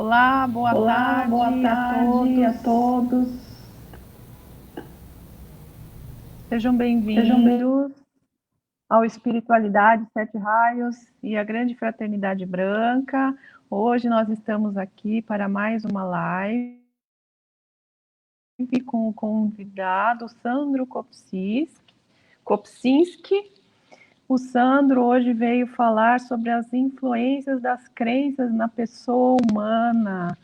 Olá, boa tarde a todos. Sejam bem-vindos ao Espiritualidade Sete Raios e a Grande Fraternidade Branca. Hoje nós estamos aqui para mais uma live com o convidado Sandro Kopczynski. O Sandro hoje veio falar sobre as influências das crenças na pessoa humana.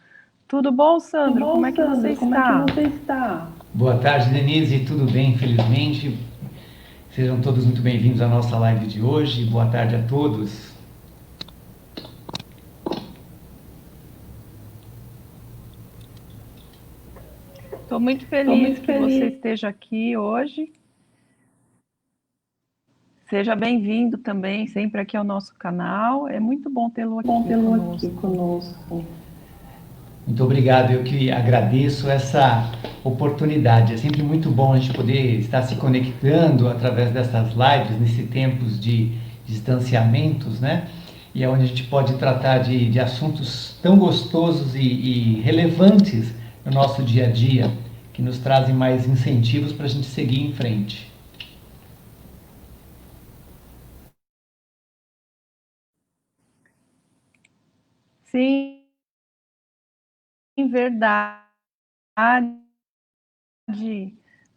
Tudo bom, Sandro? Como é que você está? Boa tarde, Denise. Tudo bem, infelizmente. Sejam todos muito bem-vindos à nossa live de hoje. Boa tarde a todos. Estou muito feliz que você esteja aqui hoje. Seja bem-vindo também, sempre aqui ao nosso canal. É muito bom tê-lo aqui conosco. Muito obrigado, eu que agradeço essa oportunidade. É sempre muito bom a gente poder estar se conectando através dessas lives, nesse tempos de distanciamentos, né? E é onde a gente pode tratar de assuntos tão gostosos e relevantes no nosso dia a dia, que nos trazem mais incentivos para a gente seguir em frente. Sim, verdade.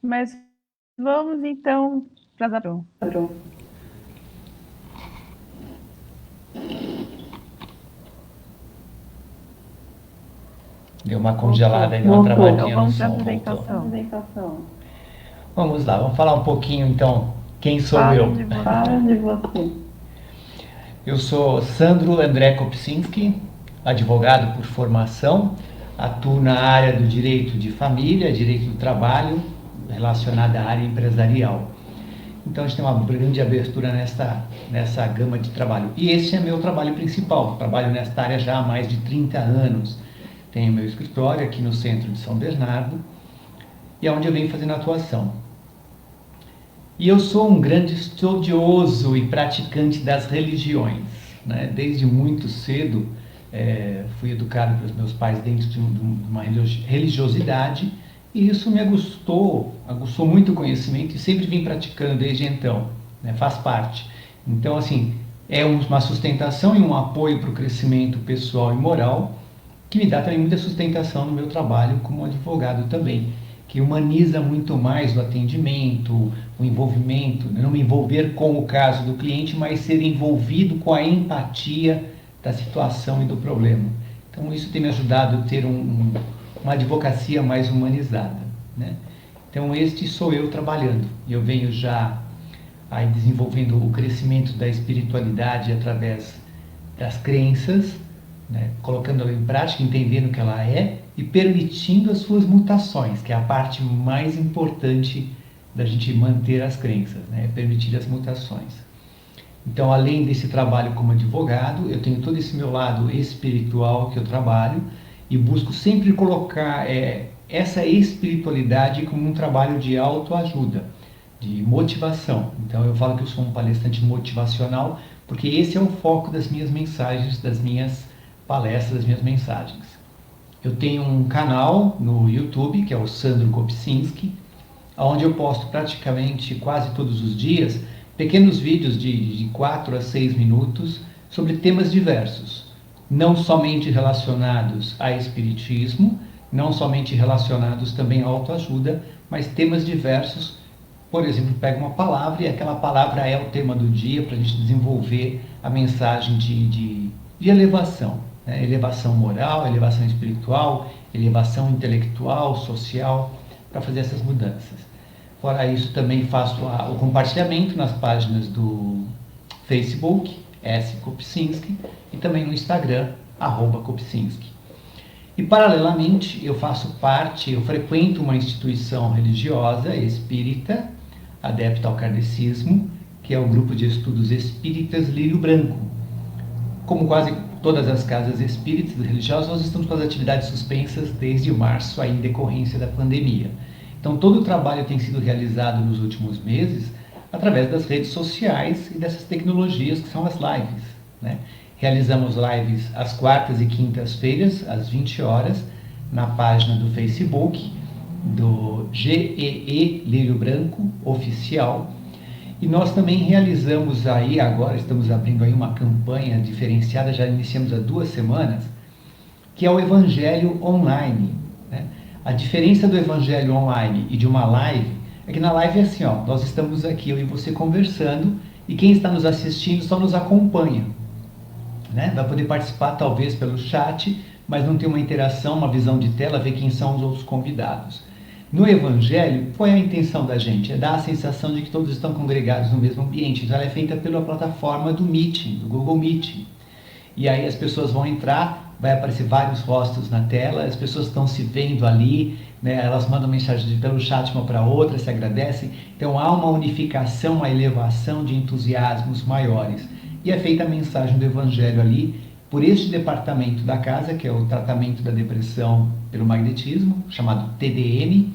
Mas vamos então para a... Deu uma congelada aí, uma travadinha no som. Apresentação. Vamos lá, vamos falar um pouquinho então, quem sou eu? Fala de você. Eu sou Sandro André Kopczynski, advogado por formação, atuo na área do direito de família, direito do trabalho, relacionada à área empresarial. Então a gente tem uma grande abertura nessa gama de trabalho. E esse é meu trabalho principal, trabalho nesta área já há mais de 30 anos. Tenho meu escritório aqui no centro de São Bernardo, e é onde eu venho fazendo atuação. E eu sou um grande estudioso e praticante das religiões, né? Desde muito cedo fui educado pelos meus pais dentro de uma religiosidade, e isso me aguçou muito o conhecimento e sempre vim praticando desde então, né? Faz parte. Então, assim, é uma sustentação e um apoio para o crescimento pessoal e moral, que me dá também muita sustentação no meu trabalho como advogado também, que humaniza muito mais o atendimento, o envolvimento, não me envolver com o caso do cliente, mas ser envolvido com a empatia da situação e do problema. Então isso tem me ajudado a ter uma advocacia mais humanizada, né? Então este sou eu trabalhando, e eu venho já aí desenvolvendo o crescimento da espiritualidade através das crenças, né? Colocando-ela em prática, entendendo o que ela é e permitindo as suas mutações, que é a parte mais importante da gente manter as crenças, né? Permitir as mutações. Então, além desse trabalho como advogado, eu tenho todo esse meu lado espiritual que eu trabalho e busco sempre colocar essa espiritualidade como um trabalho de autoajuda, de motivação. Então, eu falo que eu sou um palestrante motivacional, porque esse é o foco das minhas mensagens, das minhas palestras, das minhas mensagens. Eu tenho um canal no YouTube, que é o Sandro Kopczynski, onde eu posto praticamente quase todos os dias pequenos vídeos de 4 a 6 minutos sobre temas diversos, não somente relacionados a espiritismo, não somente relacionados também à autoajuda, mas temas diversos. Por exemplo, pega uma palavra e aquela palavra é o tema do dia para a gente desenvolver a mensagem de elevação, né? Elevação moral, elevação espiritual, elevação intelectual, social, para fazer essas mudanças. Fora isso, também faço o compartilhamento nas páginas do Facebook, S. Kopczynski, e também no Instagram, @Kopczynski. E, paralelamente, eu frequento uma instituição religiosa espírita, adepta ao kardecismo, que é o Grupo de Estudos Espíritas Lírio Branco. Como quase todas as casas espíritas religiosas, nós estamos com as atividades suspensas desde março, aí, em decorrência da pandemia. Então, todo o trabalho tem sido realizado nos últimos meses através das redes sociais e dessas tecnologias que são as lives, né? Realizamos lives às quartas e quintas-feiras, às 20 horas, na página do Facebook do GEE Lírio Branco Oficial. E nós também realizamos aí, agora estamos abrindo aí uma campanha diferenciada, já iniciamos há 2 semanas, que é o Evangelho Online, né? A diferença do Evangelho Online e de uma live é que na live é assim, ó, nós estamos aqui, eu e você conversando, e quem está nos assistindo só nos acompanha, né? Vai poder participar talvez pelo chat, mas não tem uma interação, uma visão de tela, ver quem são os outros convidados. No Evangelho, qual é a intenção da gente? É dar a sensação de que todos estão congregados no mesmo ambiente. Então ela é feita pela plataforma do Meeting, do Google Meeting. E aí as pessoas vão entrar, vai aparecer vários rostos na tela, as pessoas estão se vendo ali, né? Elas mandam mensagem pelo chat uma para outra, se agradecem. Então há uma unificação, uma elevação de entusiasmos maiores. E é feita a mensagem do Evangelho ali, por este departamento da casa, que é o tratamento da depressão pelo magnetismo, chamado TDM.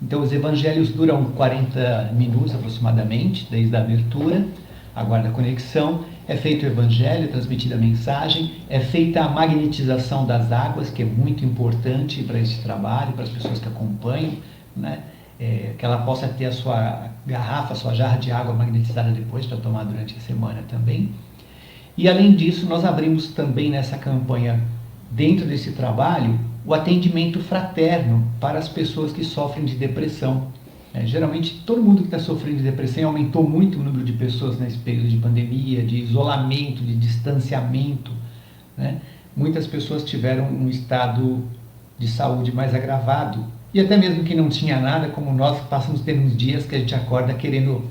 Então os evangelhos duram 40 minutos aproximadamente, desde a abertura, aguarda a conexão, é feito o evangelho, é transmitida a mensagem, é feita a magnetização das águas, que é muito importante para esse trabalho, para as pessoas que acompanham, né? Que ela possa ter a sua garrafa, a sua jarra de água magnetizada depois para tomar durante a semana também. E além disso, nós abrimos também nessa campanha, dentro desse trabalho, o atendimento fraterno para as pessoas que sofrem de depressão. Geralmente, todo mundo que está sofrendo de depressão, aumentou muito o número de pessoas nesse período de pandemia, de isolamento, de distanciamento, né? Muitas pessoas tiveram um estado de saúde mais agravado. E até mesmo quem não tinha nada, como nós, passamos ter uns dias que a gente acorda querendo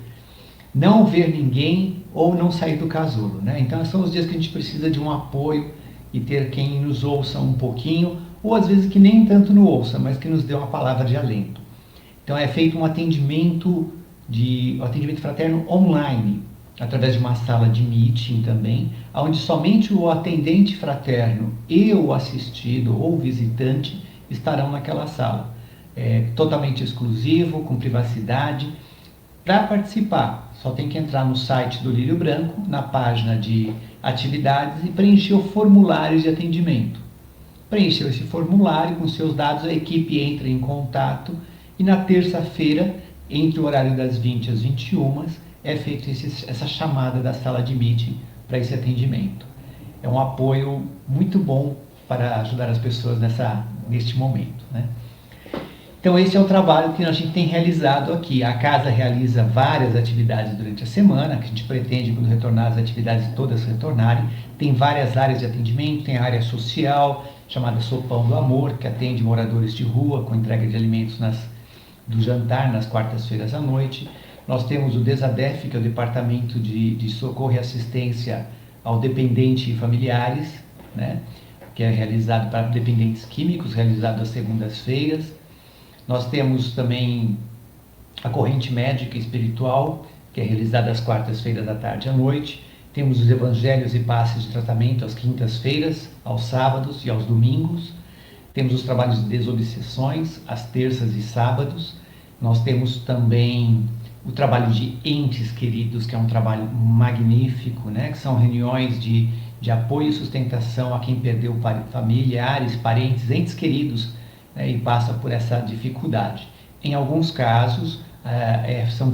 não ver ninguém ou não sair do casulo, né? Então são os dias que a gente precisa de um apoio e ter quem nos ouça um pouquinho, ou às vezes que nem tanto nos ouça, mas que nos dê uma palavra de alento. Então é feito um atendimento fraterno online, através de uma sala de meeting também, onde somente o atendente fraterno e o assistido ou visitante estarão naquela sala. É totalmente exclusivo, com privacidade. Para participar, só tem que entrar no site do Lírio Branco, na página de atividades e preencher o formulário de atendimento. Preencheu esse formulário com seus dados, a equipe entra em contato e na terça-feira, entre o horário das 20 às 21, é feita essa chamada da sala de meeting para esse atendimento. É um apoio muito bom para ajudar as pessoas neste momento, né? Então esse é o trabalho que a gente tem realizado aqui. A casa realiza várias atividades durante a semana, que a gente pretende, quando retornar, as atividades todas retornarem. Tem várias áreas de atendimento, tem a área social, chamada Sopão do Amor, que atende moradores de rua com entrega de alimentos do jantar nas quartas-feiras à noite. Nós temos o DESADEF, que é o Departamento de Socorro e Assistência ao Dependente e Familiares, né? Que é realizado para dependentes químicos, realizado às segundas-feiras. Nós temos também a corrente médica e espiritual, que é realizada às quartas-feiras à tarde e à noite. Temos os evangelhos e passes de tratamento às quintas-feiras, aos sábados e aos domingos. Temos os trabalhos de desobsessões às terças e sábados. Nós temos também o trabalho de entes queridos, que é um trabalho magnífico, né? Que são reuniões de apoio e sustentação a quem perdeu familiares, parentes, entes queridos, né? E passa por essa dificuldade. Em alguns casos, são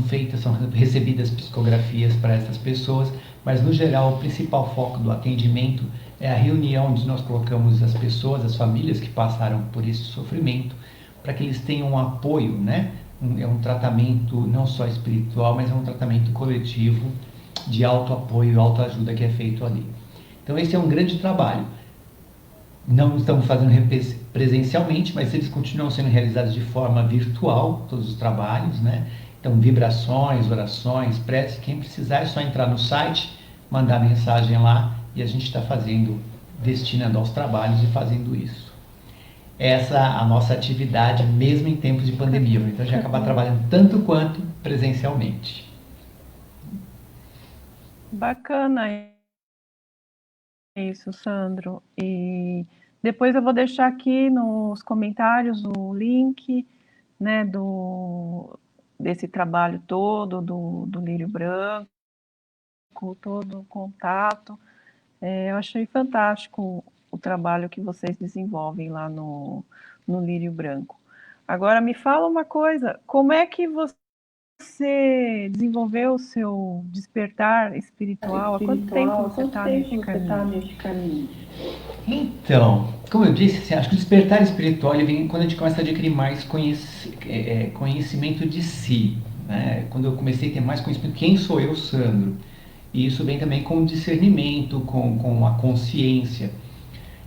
recebidas psicografias para essas pessoas, mas no geral o principal foco do atendimento é a reunião onde nós colocamos as pessoas, as famílias que passaram por esse sofrimento, para que eles tenham um apoio, né? É um tratamento não só espiritual, mas é um tratamento coletivo de autoapoio e autoajuda que é feito ali. Então esse é um grande trabalho. Não estamos fazendo presencialmente, mas eles continuam sendo realizados de forma virtual, todos os trabalhos, né? Então, vibrações, orações, preces, quem precisar é só entrar no site, mandar mensagem lá e a gente está destinando aos trabalhos e fazendo isso. Essa é a nossa atividade, mesmo em tempos de pandemia. Então, a gente acaba trabalhando tanto quanto presencialmente. Bacana isso, Sandro. E depois eu vou deixar aqui nos comentários o link, né, desse trabalho todo, do Lírio Branco, todo o contato. Eu achei fantástico o trabalho que vocês desenvolvem lá no Lírio Branco. Agora me fala uma coisa, como é que você desenvolveu o seu despertar espiritual? Há quanto tempo você está nesse caminho? Então, como eu disse, assim, acho que o despertar espiritual ele vem quando a gente começa a adquirir mais conhecimento de si. Né? Quando eu comecei a ter mais conhecimento, quem sou eu, Sandro? E isso vem também com o discernimento, com a consciência.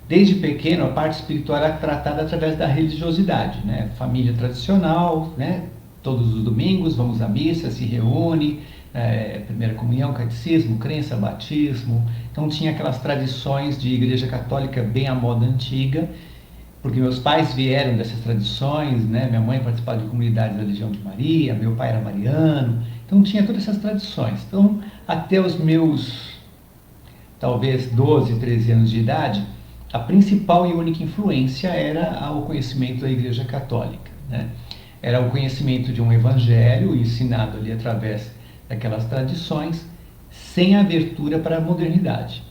Desde pequeno, a parte espiritual era tratada através da religiosidade, né? Família tradicional, né? Todos os domingos vamos à missa, se reúne, primeira comunhão, catecismo, crença, batismo. Então tinha aquelas tradições de igreja católica bem à moda antiga, porque meus pais vieram dessas tradições, né? Minha mãe participava de comunidades da Legião de Maria, meu pai era mariano, então tinha todas essas tradições. Então, até os meus, talvez 12, 13 anos de idade, a principal e única influência era o conhecimento da Igreja Católica, né? Era o conhecimento de um evangelho ensinado ali através daquelas tradições, sem abertura para a modernidade.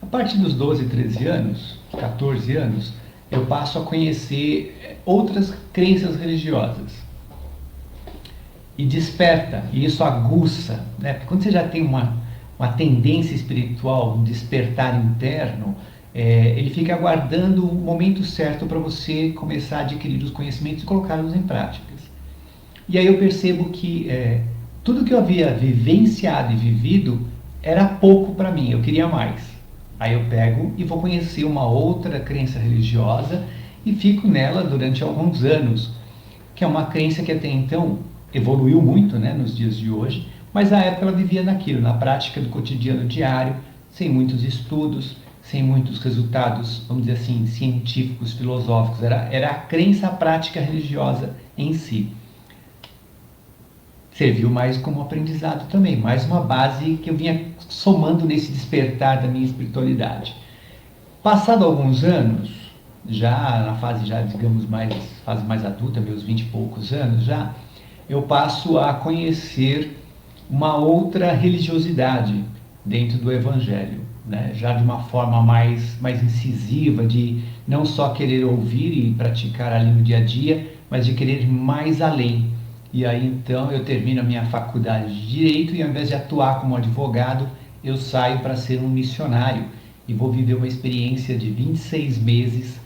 A partir dos 12, 13 anos, 14 anos, eu passo a conhecer outras crenças religiosas. E desperta, e isso aguça, né? Porque quando você já tem uma tendência espiritual, um despertar interno, ele fica aguardando o momento certo para você começar a adquirir os conhecimentos e colocá-los em práticas. E aí eu percebo que tudo que eu havia vivenciado e vivido era pouco para mim, eu queria mais. Aí eu pego e vou conhecer uma outra crença religiosa e fico nela durante alguns anos, que é uma crença que até então evoluiu muito, né, nos dias de hoje, mas na época ela vivia naquilo, na prática do cotidiano diário, sem muitos estudos, sem muitos resultados, vamos dizer assim, científicos, filosóficos. Era a crença, a prática religiosa em si. Serviu mais como aprendizado também, mais uma base que eu vinha somando nesse despertar da minha espiritualidade. Passado alguns anos, já na fase digamos fase mais adulta, meus 20 e poucos anos já, eu passo a conhecer uma outra religiosidade dentro do Evangelho, né? Já de uma forma mais incisiva, de não só querer ouvir e praticar ali no dia a dia, mas de querer ir mais além. E aí então eu termino a minha faculdade de Direito e ao invés de atuar como advogado, eu saio para ser um missionário e vou viver uma experiência de 26 meses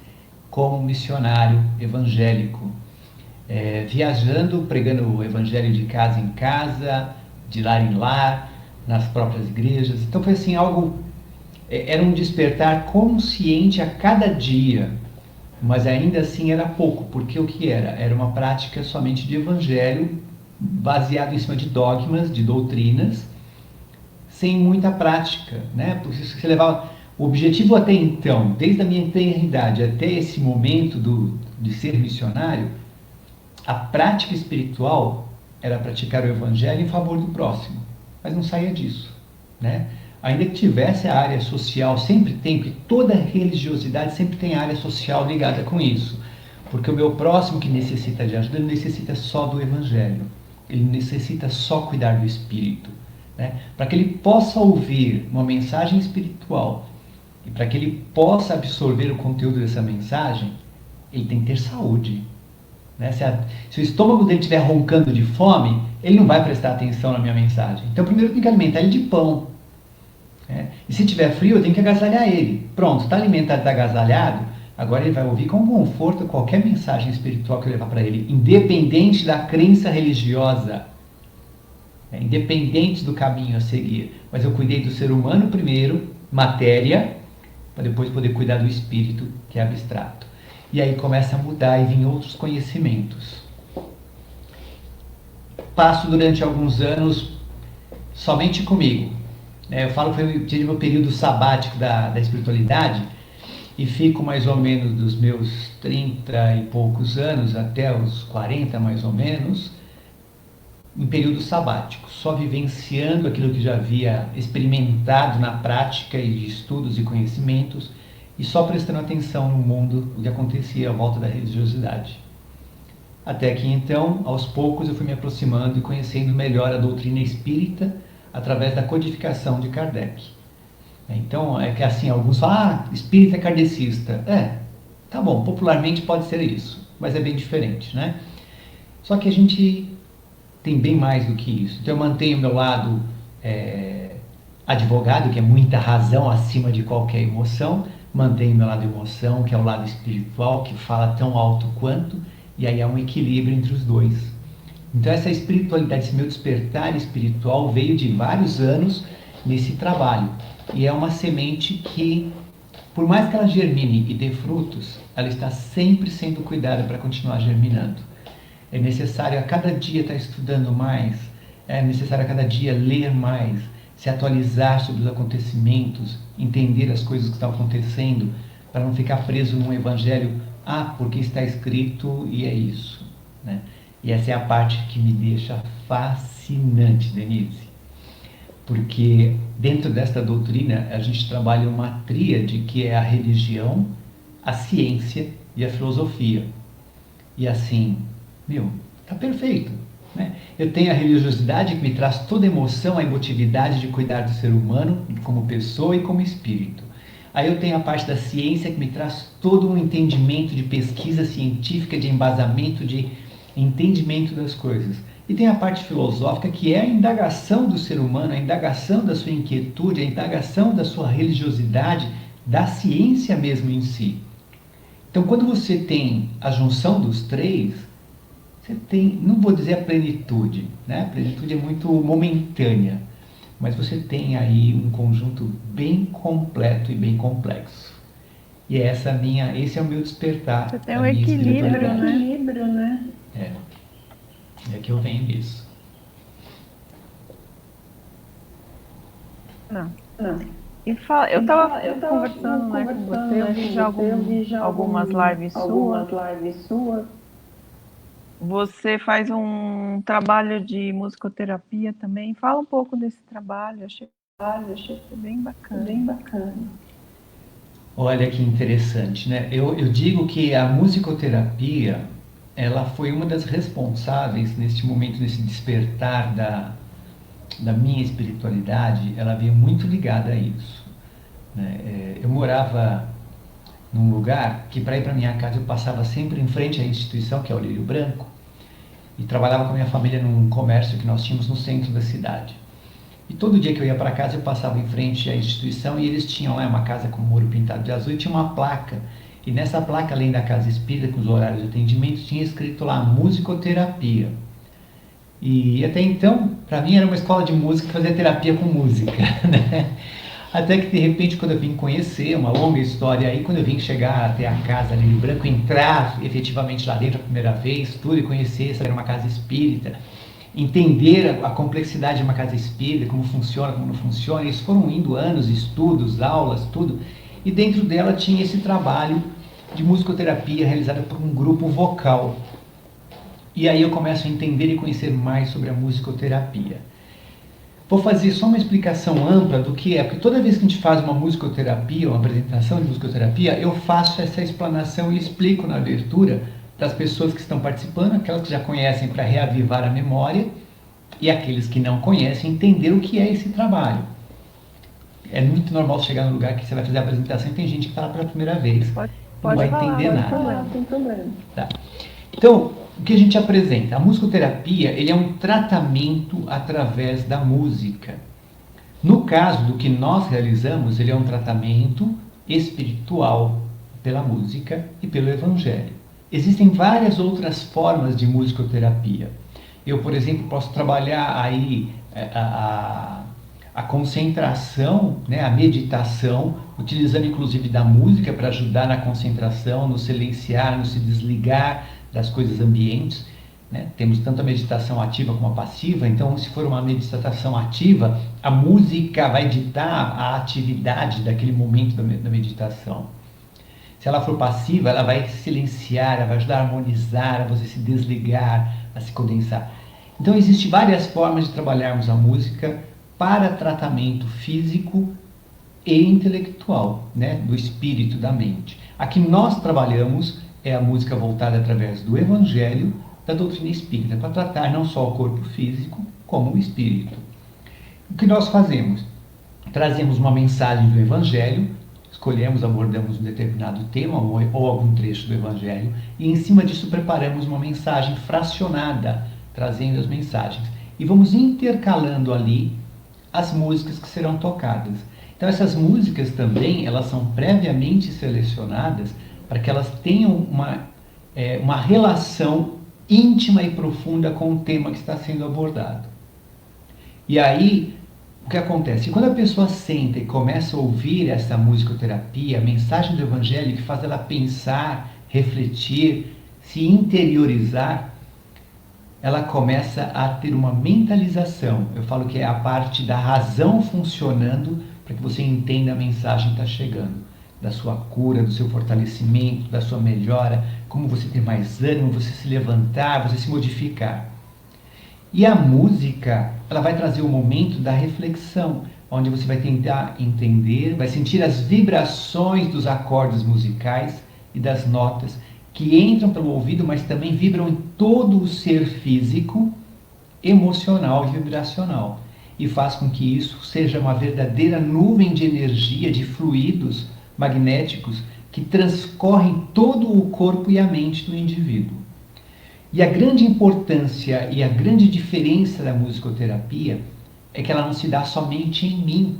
como missionário evangélico. Viajando, pregando o evangelho de casa em casa, de lar em lar, nas próprias igrejas. Então foi assim era um despertar consciente a cada dia, mas ainda assim era pouco, porque o que era? Era uma prática somente de evangelho, baseado em cima de dogmas, de doutrinas, sem muita prática, né? Porque você levava o objetivo até então, desde a minha eternidade até esse momento de ser missionário, a prática espiritual era praticar o evangelho em favor do próximo, mas não saía disso, né? Ainda que tivesse a área social, sempre tem, porque toda religiosidade sempre tem área social ligada com isso, porque o meu próximo que necessita de ajuda, ele necessita só do evangelho, ele necessita só cuidar do espírito, né? Para que ele possa ouvir uma mensagem espiritual e para que ele possa absorver o conteúdo dessa mensagem, ele tem que ter saúde. Né? Se o estômago dele estiver roncando de fome, ele não vai prestar atenção na minha mensagem. Então, primeiro eu tenho que alimentar ele de pão. Né? E se tiver frio, eu tenho que agasalhar ele. Pronto, está alimentado, está agasalhado, agora ele vai ouvir com conforto qualquer mensagem espiritual que eu levar para ele, independente da crença religiosa, independente do caminho a seguir. Mas eu cuidei do ser humano primeiro, matéria, para depois poder cuidar do espírito, que é abstrato. E aí começa a mudar e vir outros conhecimentos. Passo durante alguns anos somente comigo. Eu falo que eu tive meu período sabático da espiritualidade e fico mais ou menos dos meus 30 e poucos anos até os 40 mais ou menos, em período sabático, só vivenciando aquilo que já havia experimentado na prática e de estudos e conhecimentos, e só prestando atenção no mundo, o que acontecia à volta da religiosidade. Até que então, aos poucos, eu fui me aproximando e conhecendo melhor a doutrina espírita através da codificação de Kardec. Então, é que assim, alguns falam, espírita é kardecista. Tá bom, popularmente pode ser isso, mas é bem diferente, né? Só que a gente tem bem mais do que isso. Então eu mantenho o meu lado advogado, que é muita razão acima de qualquer emoção, mantenho o meu lado emoção, que é o lado espiritual, que fala tão alto quanto, e aí há um equilíbrio entre os dois. Então essa espiritualidade, esse meu despertar espiritual veio de vários anos nesse trabalho. E é uma semente que, por mais que ela germine e dê frutos, ela está sempre sendo cuidada para continuar germinando. É necessário a cada dia estar estudando mais, é necessário a cada dia ler mais, se atualizar sobre os acontecimentos, entender as coisas que estão acontecendo, para não ficar preso num evangelho, porque está escrito e é isso, né? E essa é a parte que me deixa fascinante, Denise, porque dentro desta doutrina a gente trabalha uma tríade que é a religião, a ciência e a filosofia. E assim, tá perfeito, né? Eu tenho a religiosidade que me traz toda a emoção, a emotividade de cuidar do ser humano como pessoa e como espírito. Aí eu tenho a parte da ciência que me traz todo um entendimento de pesquisa científica, de embasamento, de entendimento das coisas. E tem a parte filosófica que é a indagação do ser humano, a indagação da sua inquietude, a indagação da sua religiosidade, da ciência mesmo em si. Então quando você tem a junção dos três, você tem, não vou dizer a plenitude, né? A plenitude é muito momentânea, mas você tem aí um conjunto bem completo e bem complexo. E esse é o meu despertar. Você tem um equilíbrio, né? É que eu venho nisso. Não. E eu estava conversando, né, com você, eu vi já algumas lives suas. Você faz um trabalho de musicoterapia também. Fala um pouco desse trabalho, achei bem bacana. Olha que interessante, né? Eu digo que a musicoterapia, ela foi uma das responsáveis neste momento, nesse despertar da minha espiritualidade, ela veio muito ligada a isso, né? Eu morava num lugar que, para ir para minha casa, eu passava sempre em frente à instituição, que é o Lírio Branco, e trabalhava com a minha família num comércio que nós tínhamos no centro da cidade. E todo dia que eu ia para casa, eu passava em frente à instituição e eles tinham lá uma casa com muro pintado de azul e tinha uma placa. E nessa placa, além da casa espírita, com os horários de atendimento, tinha escrito lá musicoterapia. E até então, para mim, era uma escola de música que fazia terapia com música, né? Até que, de repente, quando eu vim conhecer, uma longa história aí, quando eu vim chegar até a casa Lírio Branco, entrar efetivamente lá dentro a primeira vez, tudo, e conhecer, saber uma casa espírita, entender a complexidade de uma casa espírita, como funciona, como não funciona, isso foram indo anos, estudos, aulas, tudo, e dentro dela tinha esse trabalho de musicoterapia realizada por um grupo vocal. E aí eu começo a entender e conhecer mais sobre a musicoterapia. Vou fazer só uma explicação ampla do que é, porque toda vez que a gente faz uma musicoterapia, uma apresentação de musicoterapia, eu faço essa explanação e explico na abertura para as pessoas que estão participando, aquelas que já conhecem para reavivar a memória, e aqueles que não conhecem entender o que é esse trabalho. É muito normal chegar num lugar que você vai fazer a apresentação e tem gente que está lá pela primeira vez, não vai entender nada. Não tem problema. Tá. Então, o que a gente apresenta? A musicoterapia, ele é um tratamento através da música. No caso do que nós realizamos, ele é um tratamento espiritual pela música e pelo evangelho. Existem várias outras formas de musicoterapia. Eu, por exemplo, posso trabalhar aí a concentração, né, a meditação, utilizando inclusive da música para ajudar na concentração, no silenciar, no se desligar das coisas ambientes, né? Temos tanto a meditação ativa como a passiva, então se for uma meditação ativa, a música vai ditar a atividade daquele momento da meditação. Se ela for passiva, ela vai silenciar, ela vai ajudar a harmonizar, a você se desligar, a se condensar. Então existem várias formas de trabalharmos a música para tratamento físico e intelectual, né? Do espírito, da mente. A que nós trabalhamos é a música voltada através do Evangelho, da doutrina espírita, para tratar não só o corpo físico, como o espírito. O que nós fazemos? trazemos uma mensagem do Evangelho, escolhemos, abordamos um determinado tema ou algum trecho do Evangelho, e em cima disso preparamos uma mensagem fracionada, trazendo as mensagens. E vamos intercalando ali as músicas que serão tocadas. Então essas músicas também, elas são previamente selecionadas para que elas tenham uma relação íntima e profunda com o tema que está sendo abordado. E aí, o que acontece? Quando a pessoa senta e começa a ouvir essa musicoterapia, a mensagem do Evangelho que faz ela pensar, refletir, se interiorizar, ela começa a ter uma mentalização. Eu falo que é a parte da razão funcionando para que você entenda a mensagem que está chegando. Da sua cura, do seu fortalecimento, da sua melhora, como você ter mais ânimo, você se levantar, você se modificar. E a música, ela vai trazer o momento da reflexão, onde você vai tentar entender, vai sentir as vibrações dos acordes musicais e das notas que entram pelo ouvido, mas também vibram em todo o ser físico, emocional e vibracional. E faz com que isso seja uma verdadeira nuvem de energia, de fluidos magnéticos que transcorrem todo o corpo e a mente do indivíduo. E a grande importância e a grande diferença da musicoterapia é que ela não se dá somente em mim.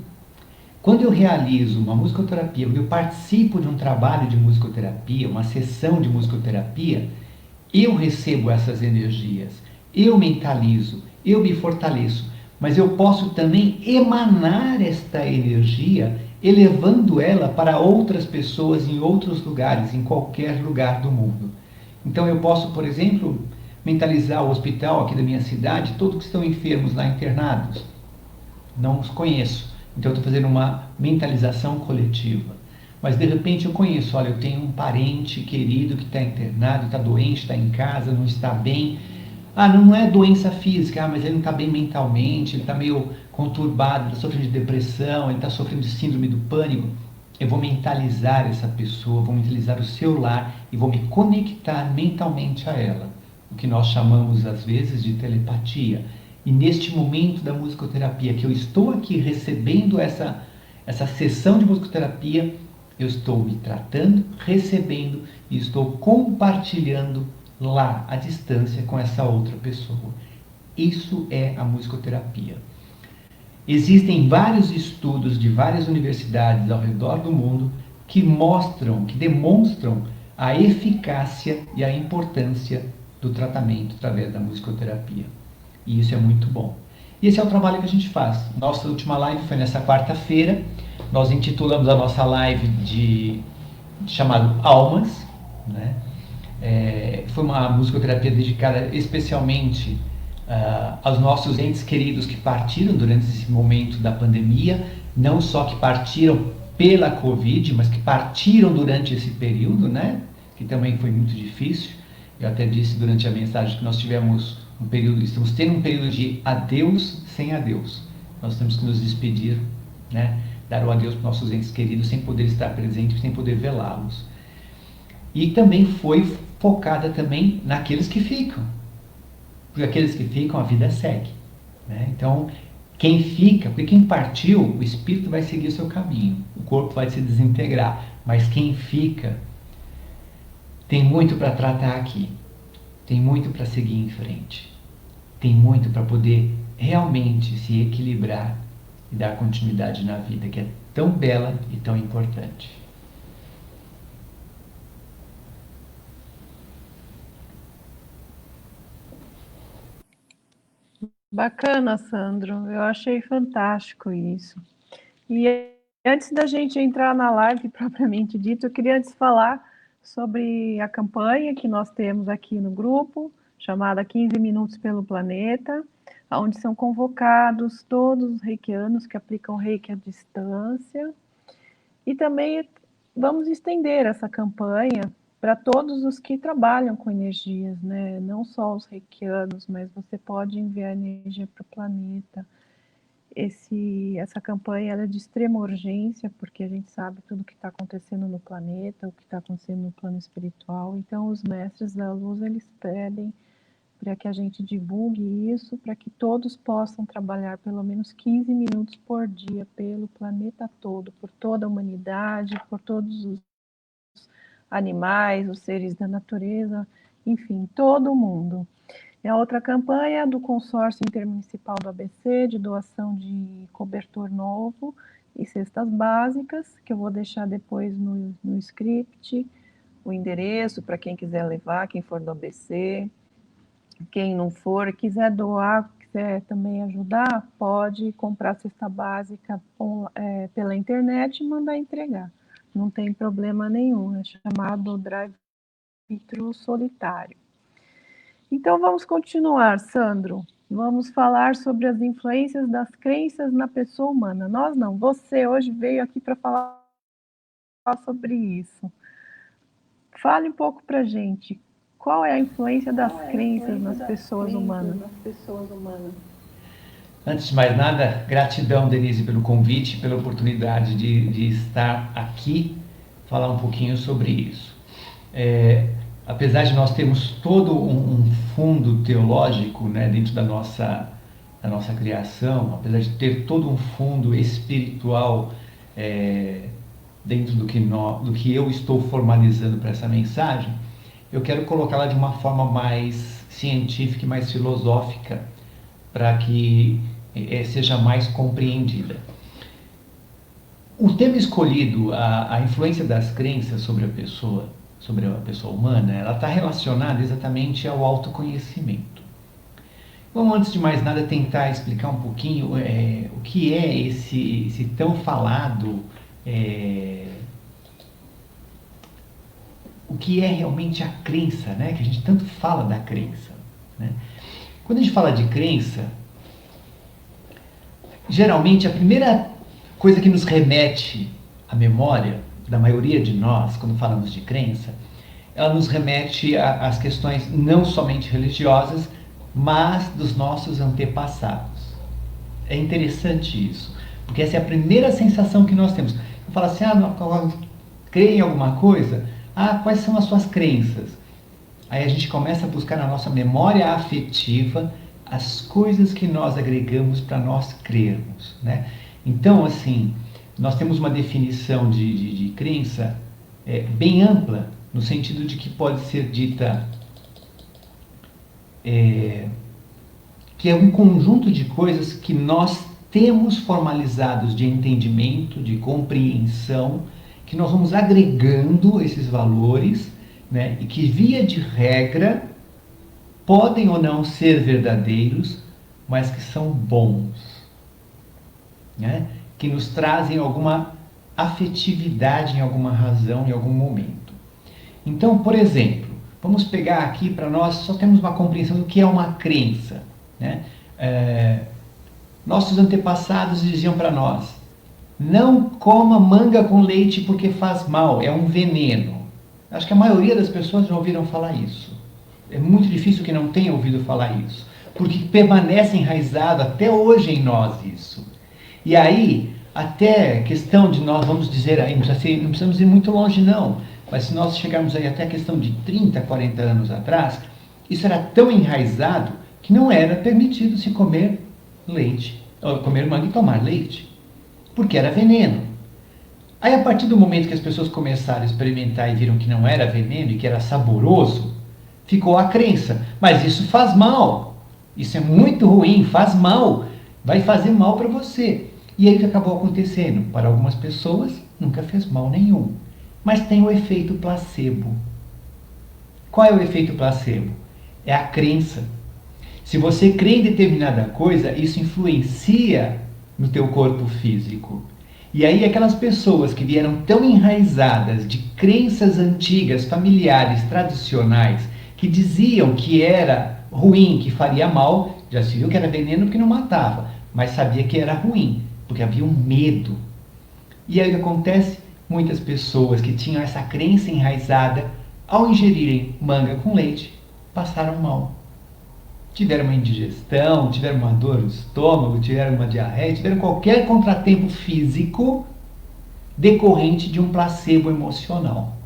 Quando eu realizo uma musicoterapia, quando eu participo de um trabalho de musicoterapia, uma sessão de musicoterapia, eu recebo essas energias, eu mentalizo, eu me fortaleço, mas eu posso também emanar esta energia, elevando ela para outras pessoas em outros lugares, em qualquer lugar do mundo. Então eu posso, por exemplo, mentalizar o hospital aqui da minha cidade, todos que estão enfermos lá internados. Não os conheço, então eu estou fazendo uma mentalização coletiva. Mas de repente eu conheço, olha, eu tenho um parente querido que está internado, está doente, está em casa, não está bem. Ah, não é doença física, mas ele não está bem mentalmente, ele está meio conturbado, ele está sofrendo de depressão, ele está sofrendo de síndrome do pânico. Eu vou mentalizar essa pessoa, vou mentalizar o seu lar e vou me conectar mentalmente a ela. O que nós chamamos às vezes de telepatia. E neste momento da musicoterapia, que eu estou aqui recebendo essa sessão de musicoterapia, eu estou me tratando, recebendo e estou compartilhando lá, à distância, com essa outra pessoa. Isso é a musicoterapia. Existem vários estudos de várias universidades ao redor do mundo que mostram, que demonstram a eficácia e a importância do tratamento através da musicoterapia. E isso é muito bom. E esse é o trabalho que a gente faz. Nossa última live foi nessa quarta-feira. Nós intitulamos a nossa live de chamado Almas, né? Foi uma musicoterapia dedicada especialmente aos nossos entes queridos que partiram durante esse momento da pandemia, não só que partiram pela Covid, mas que partiram durante esse período, né? Que também foi muito difícil. Eu até disse durante a mensagem que nós tivemos um período, estamos tendo um período de adeus sem adeus. Nós temos que nos despedir, né? Dar o adeus para nossos entes queridos sem poder estar presente, sem poder velá-los. E também foi focada também naqueles que ficam. Porque aqueles que ficam, a vida segue, né? Então, quem fica, porque quem partiu, o espírito vai seguir o seu caminho, o corpo vai se desintegrar, mas quem fica tem muito para tratar aqui, tem muito para seguir em frente, tem muito para poder realmente se equilibrar e dar continuidade na vida, que é tão bela e tão importante. Bacana, Sandro. Eu achei fantástico isso. E antes da gente entrar na live propriamente dito, eu queria antes falar sobre a campanha que nós temos aqui no grupo, chamada 15 Minutos pelo Planeta, onde são convocados todos os reikianos que aplicam reiki à distância. E também vamos estender essa campanha para todos os que trabalham com energias, né? Não só os reikianos, mas você pode enviar energia para o planeta. Essa campanha ela é de extrema urgência, porque a gente sabe tudo o que está acontecendo no planeta, o que está acontecendo no plano espiritual. Então, os mestres da luz, eles pedem para que a gente divulgue isso, para que todos possam trabalhar pelo menos 15 minutos por dia pelo planeta todo, por toda a humanidade, por todos os animais, os seres da natureza, enfim, todo mundo. E a outra campanha do Consórcio Intermunicipal do ABC, de doação de cobertor novo e cestas básicas, que eu vou deixar depois no script, o endereço para quem quiser levar, quem for do ABC. Quem não for, quiser doar, quiser também ajudar, pode comprar cesta básica pela internet e mandar entregar. Não tem problema nenhum, é chamado drive-thru solitário. Então vamos continuar, Sandro. Vamos falar sobre as influências das crenças na pessoa humana. Nós não, você hoje veio aqui para falar sobre isso. Fale um pouco para a gente. Qual é a influência das crenças nas pessoas humanas? Antes de mais nada, gratidão, Denise, pelo convite, pela oportunidade de estar aqui, falar um pouquinho sobre isso. Apesar de nós termos todo um fundo teológico, né, dentro da nossa criação, apesar de ter todo um fundo espiritual dentro do que eu estou formalizando para essa mensagem, eu quero colocá-la de uma forma mais científica e mais filosófica, para que seja mais compreendida. O tema escolhido, a influência das crenças sobre a pessoa humana, ela está relacionada exatamente ao autoconhecimento. Vamos, antes de mais nada, tentar explicar um pouquinho o que é esse tão falado, o que é realmente a crença, né? Que a gente tanto fala da crença, né? Quando a gente fala de crença, geralmente a primeira coisa que nos remete à memória da maioria de nós, quando falamos de crença, ela nos remete às questões não somente religiosas, mas dos nossos antepassados. É interessante isso, porque essa é a primeira sensação que nós temos. Eu falo assim, crê em alguma coisa? Quais são as suas crenças? Aí a gente começa a buscar na nossa memória afetiva as coisas que nós agregamos para nós crermos, né? Então, assim, nós temos uma definição de crença bem ampla, no sentido de que pode ser dita que é um conjunto de coisas que nós temos formalizados de entendimento, de compreensão, que nós vamos agregando esses valores, né, e que, via de regra, podem ou não ser verdadeiros, mas que são bons, né, que nos trazem alguma afetividade em alguma razão, em algum momento. Então, por exemplo, vamos pegar aqui para nós, só temos uma compreensão do que é uma crença, né? Nossos antepassados diziam para nós: não coma manga com leite porque faz mal, é um veneno. Acho que a maioria das pessoas já ouviram falar isso. É muito difícil que não tenha ouvido falar isso, porque permanece enraizado até hoje em nós isso. E aí, até questão de nós, vamos dizer aí, não precisamos ir muito longe não, mas se nós chegarmos aí até a questão de 30, 40 anos atrás, isso era tão enraizado que não era permitido se comer leite, ou comer manga e tomar leite, porque era veneno. Aí, a partir do momento que as pessoas começaram a experimentar e viram que não era veneno e que era saboroso, ficou a crença: mas isso faz mal, isso é muito ruim, faz mal, vai fazer mal para você. E aí o que acabou acontecendo? Para algumas pessoas nunca fez mal nenhum, mas tem o efeito placebo. Qual é o efeito placebo? É a crença. Se você crê em determinada coisa, isso influencia no teu corpo físico. E aí aquelas pessoas que vieram tão enraizadas de crenças antigas, familiares, tradicionais, que diziam que era ruim, que faria mal, já se viu que era veneno porque não matava, mas sabia que era ruim, porque havia um medo. E aí o que acontece? Muitas pessoas que tinham essa crença enraizada, ao ingerirem manga com leite, passaram mal. Tiveram uma indigestão, tiveram uma dor no estômago, tiveram uma diarreia, tiveram qualquer contratempo físico decorrente de um placebo emocional.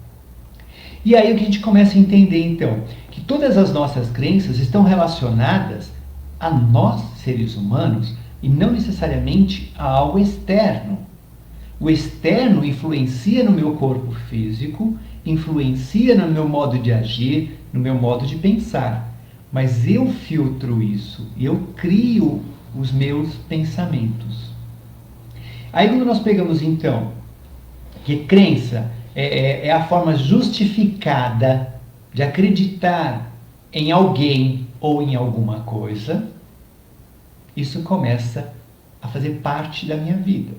E aí o que a gente começa a entender então? Que todas as nossas crenças estão relacionadas a nós, seres humanos, e não necessariamente a algo externo. O externo influencia no meu corpo físico, influencia no meu modo de agir, no meu modo de pensar. Mas eu filtro isso, eu crio os meus pensamentos. Aí quando nós pegamos então que crença é a forma justificada de acreditar em alguém ou em alguma coisa, isso começa a fazer parte da minha vida.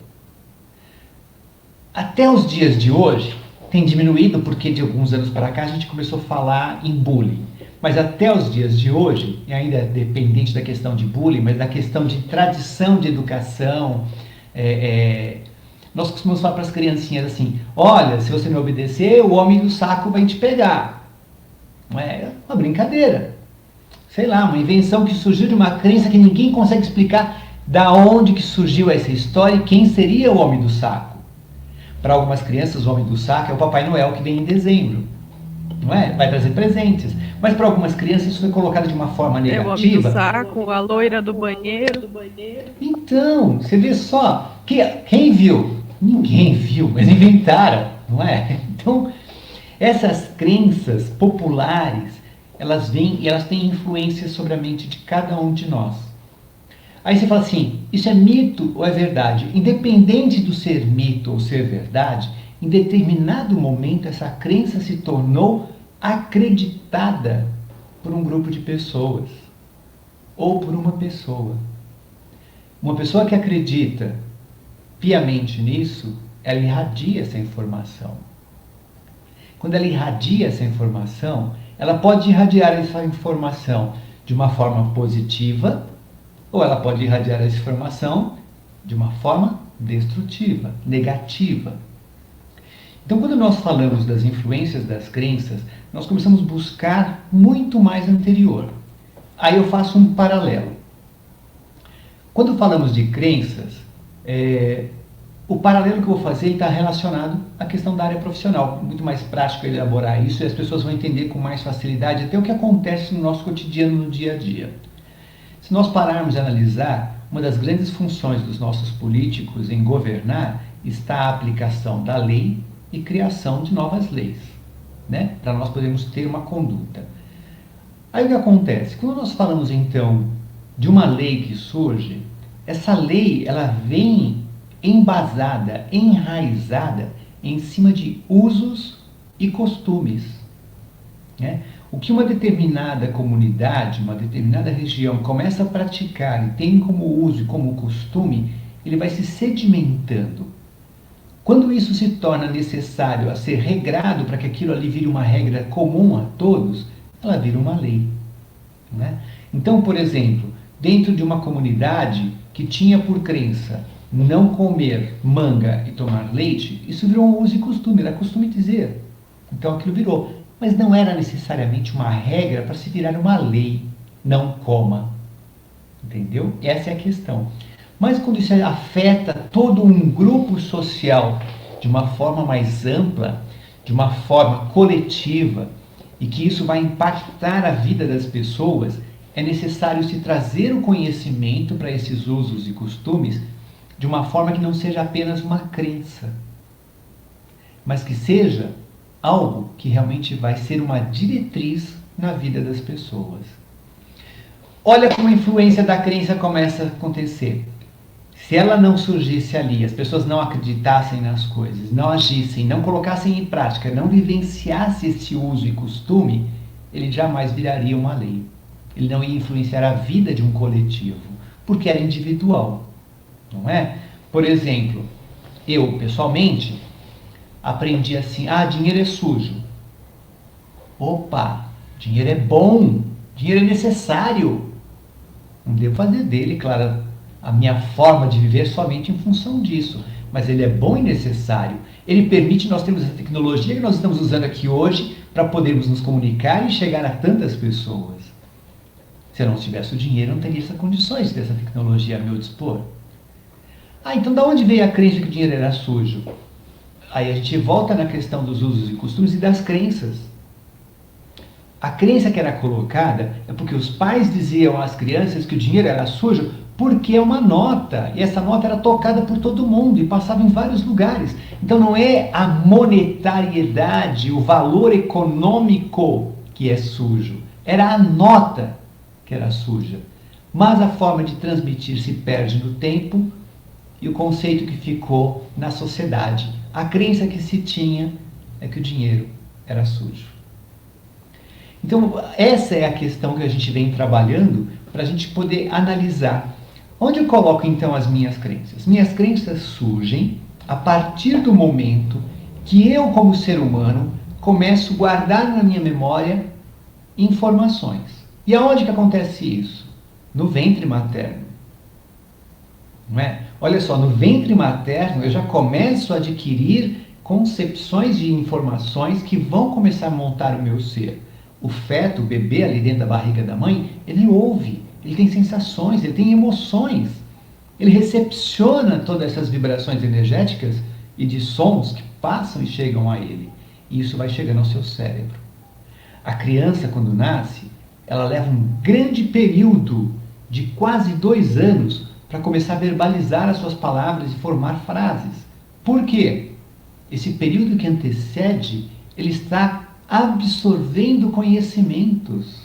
Até os dias de hoje, tem diminuído porque de alguns anos para cá a gente começou a falar em bullying. Mas até os dias de hoje, e ainda dependente da questão de bullying, mas da questão de tradição de educação, nós costumamos falar para as criancinhas assim, olha, se você não obedecer, o homem do saco vai te pegar. Não é uma brincadeira. Sei lá, uma invenção que surgiu de uma crença que ninguém consegue explicar da onde que surgiu essa história e quem seria o homem do saco. Para algumas crianças, o homem do saco é o Papai Noel que vem em dezembro. Não é? Vai trazer presentes. Mas para algumas crianças isso foi colocado de uma forma negativa. É o homem do saco, a loira do banheiro. Então, você vê só, quem viu? Ninguém viu, mas inventaram, não é? Então, essas crenças populares, elas vêm e elas têm influência sobre a mente de cada um de nós. Aí você fala assim, isso é mito ou é verdade? Independente do ser mito ou ser verdade, em determinado momento essa crença se tornou acreditada por um grupo de pessoas ou por uma pessoa. Uma pessoa que acredita piamente nisso, ela irradia essa informação. Quando ela irradia essa informação, ela pode irradiar essa informação de uma forma positiva ou ela pode irradiar essa informação de uma forma destrutiva, negativa. Então, quando nós falamos das influências das crenças, nós começamos a buscar muito mais anterior. Aí eu faço um paralelo. Quando falamos de crenças, o paralelo que eu vou fazer está relacionado à questão da área profissional. Muito mais prático elaborar isso e as pessoas vão entender com mais facilidade até o que acontece no nosso cotidiano, no dia a dia. Se nós pararmos de analisar, uma das grandes funções dos nossos políticos em governar está a aplicação da lei e criação de novas leis, né? Para nós podermos ter uma conduta. Aí o que acontece? Quando nós falamos então de uma lei que surge, essa lei ela vem embasada, enraizada em cima de usos e costumes, né? O que uma determinada comunidade, uma determinada região começa a praticar e tem como uso e como costume, ele vai se sedimentando. Quando isso se torna necessário a ser regrado para que aquilo ali vire uma regra comum a todos, ela vira uma lei, né? Então, por exemplo, dentro de uma comunidade que tinha por crença não comer manga e tomar leite, isso virou um uso e costume, era costume dizer. Então aquilo virou. Mas não era necessariamente uma regra para se virar uma lei. Não coma. Entendeu? Essa é a questão. Mas quando isso afeta todo um grupo social de uma forma mais ampla, de uma forma coletiva, e que isso vai impactar a vida das pessoas, é necessário se trazer o conhecimento para esses usos e costumes de uma forma que não seja apenas uma crença, mas que seja algo que realmente vai ser uma diretriz na vida das pessoas. Olha como a influência da crença começa a acontecer. Se ela não surgisse ali, as pessoas não acreditassem nas coisas, não agissem, não colocassem em prática, não vivenciassem esse uso e costume, ele jamais viraria uma lei. Ele não ia influenciar a vida de um coletivo, porque era individual, não é? Por exemplo, eu, pessoalmente, aprendi assim, dinheiro é sujo. Opa, dinheiro é bom, dinheiro é necessário. Não devo fazer dele, claro, a minha forma de viver somente em função disso, mas ele é bom e necessário. Ele permite nós termos essa tecnologia que nós estamos usando aqui hoje para podermos nos comunicar e chegar a tantas pessoas. Se eu não tivesse o dinheiro, eu não teria essas condições dessa tecnologia a meu dispor. Então da onde veio a crença que o dinheiro era sujo? Aí a gente volta na questão dos usos e costumes e das crenças. A crença que era colocada é porque os pais diziam às crianças que o dinheiro era sujo porque é uma nota, e essa nota era tocada por todo mundo e passava em vários lugares. Então não é a monetariedade, o valor econômico que é sujo, era a nota que era suja. Mas a forma de transmitir se perde no tempo e o conceito que ficou na sociedade, a crença que se tinha é que o dinheiro era sujo. Então, essa é a questão que a gente vem trabalhando para a gente poder analisar. Onde eu coloco, então, as minhas crenças? Minhas crenças surgem a partir do momento que eu, como ser humano, começo a guardar na minha memória informações. E aonde que acontece isso? No ventre materno. Não é? Olha só, no ventre materno eu já começo a adquirir concepções de informações que vão começar a montar o meu ser. O feto, o bebê ali dentro da barriga da mãe, ele ouve, ele tem sensações, ele tem emoções. Ele recepciona todas essas vibrações energéticas e de sons que passam e chegam a ele. E isso vai chegando ao seu cérebro. A criança, quando nasce, ela leva um grande período de quase 2 anos para começar a verbalizar as suas palavras e formar frases. Por quê? Esse período que antecede, ele está absorvendo conhecimentos.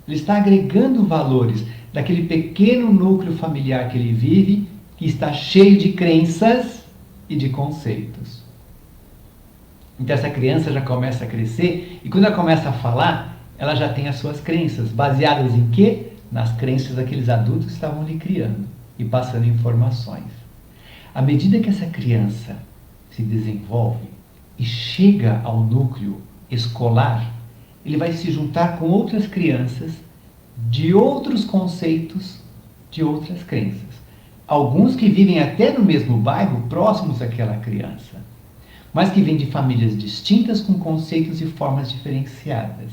Ele está agregando valores daquele pequeno núcleo familiar que ele vive, que está cheio de crenças e de conceitos. Então essa criança já começa a crescer e quando ela começa a falar, ela já tem as suas crenças, baseadas em quê? Nas crenças daqueles adultos que estavam lhe criando e passando informações. À medida que essa criança se desenvolve e chega ao núcleo escolar, ele vai se juntar com outras crianças de outros conceitos, de outras crenças. Alguns que vivem até no mesmo bairro, próximos àquela criança, mas que vêm de famílias distintas com conceitos e formas diferenciadas.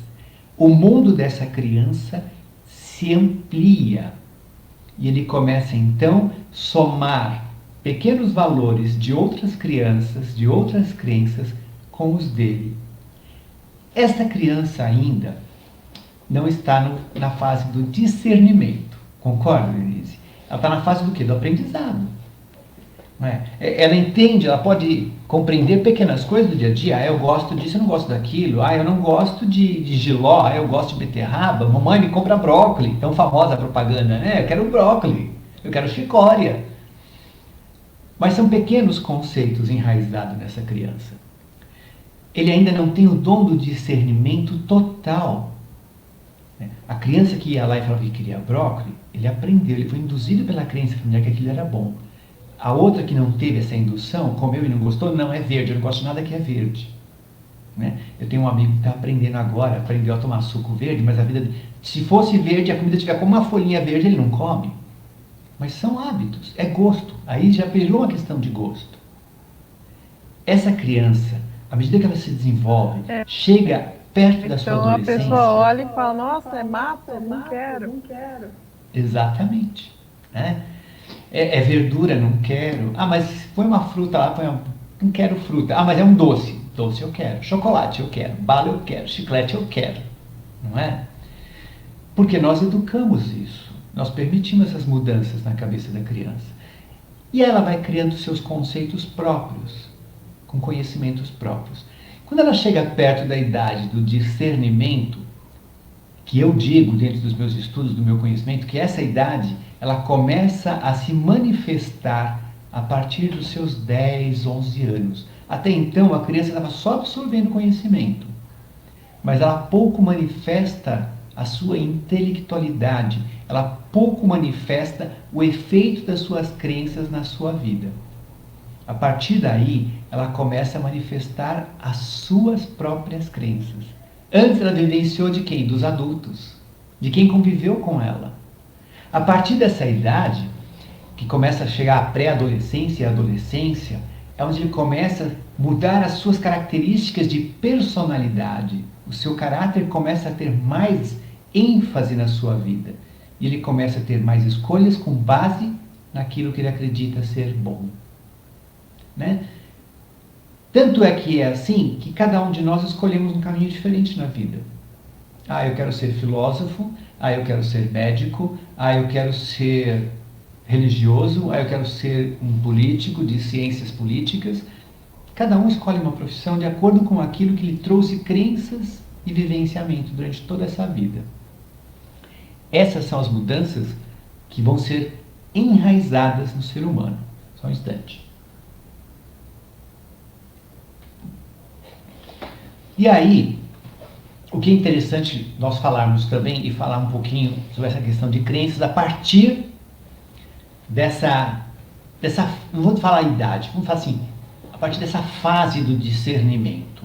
O mundo dessa criança se amplia e ele começa então a somar pequenos valores de outras crianças, de outras crenças, com os dele. Esta criança ainda não está na fase do discernimento. Concorda, Denise? Ela está na fase do quê? Do aprendizado. Não é? Ela entende, ela pode compreender pequenas coisas do dia a dia. Ah, eu gosto disso, eu não gosto daquilo. Ah, eu não gosto de jiló, eu gosto de beterraba. Mamãe, me compra brócolis. Tão famosa a propaganda, né? Eu quero brócolis, eu quero chicória. Mas são pequenos conceitos enraizados nessa criança. Ele ainda não tem o dom do discernimento total. A criança que ia lá e falava que queria brócolis, ele aprendeu, ele foi induzido pela crença familiar que aquilo era bom. A outra que não teve essa indução, comeu e não gostou, não, é verde, eu não gosto de nada que é verde. Eu tenho um amigo que está aprendendo agora, aprendeu a tomar suco verde, mas a vida, se fosse verde, a comida tiver como uma folhinha verde, ele não come. Mas são hábitos, é gosto. Aí já virou uma questão de gosto. Essa criança, à medida que ela se desenvolve, chega perto da sua adolescência. Então a pessoa olha e fala, nossa, é mato, não quero. Exatamente. Né? É verdura, não quero. Ah, mas põe uma fruta lá, não quero fruta. Ah, mas é um doce. Doce eu quero. Chocolate eu quero. Bala eu quero. Chiclete eu quero. Não é? Porque nós educamos isso. Nós permitimos essas mudanças na cabeça da criança. E ela vai criando seus conceitos próprios, com conhecimentos próprios. Quando ela chega perto da idade do discernimento, que eu digo dentro dos meus estudos, do meu conhecimento, que essa idade, ela começa a se manifestar a partir dos seus 10, 11 anos. Até então, a criança estava só absorvendo conhecimento, mas ela pouco manifesta a sua intelectualidade, ela pouco manifesta o efeito das suas crenças na sua vida. A partir daí, ela começa a manifestar as suas próprias crenças. Antes ela vivenciou de quem? Dos adultos, de quem conviveu com ela. A partir dessa idade, que começa a chegar à pré-adolescência e adolescência, é onde ele começa a mudar as suas características de personalidade. O seu caráter começa a ter mais ênfase na sua vida. E ele começa a ter mais escolhas com base naquilo que ele acredita ser bom. Né? Tanto é que é assim que cada um de nós escolhemos um caminho diferente na vida. Ah, eu quero ser filósofo, ah, eu quero ser médico, ah, eu quero ser religioso, ah, eu quero ser um político de ciências políticas. Cada um escolhe uma profissão de acordo com aquilo que lhe trouxe crenças e vivenciamento durante toda essa vida. Essas são as mudanças que vão ser enraizadas no ser humano. Só um instante. E aí, o que é interessante nós falarmos também e falar um pouquinho sobre essa questão de crenças a partir dessa não vou falar idade, vamos falar assim, a partir dessa fase do discernimento.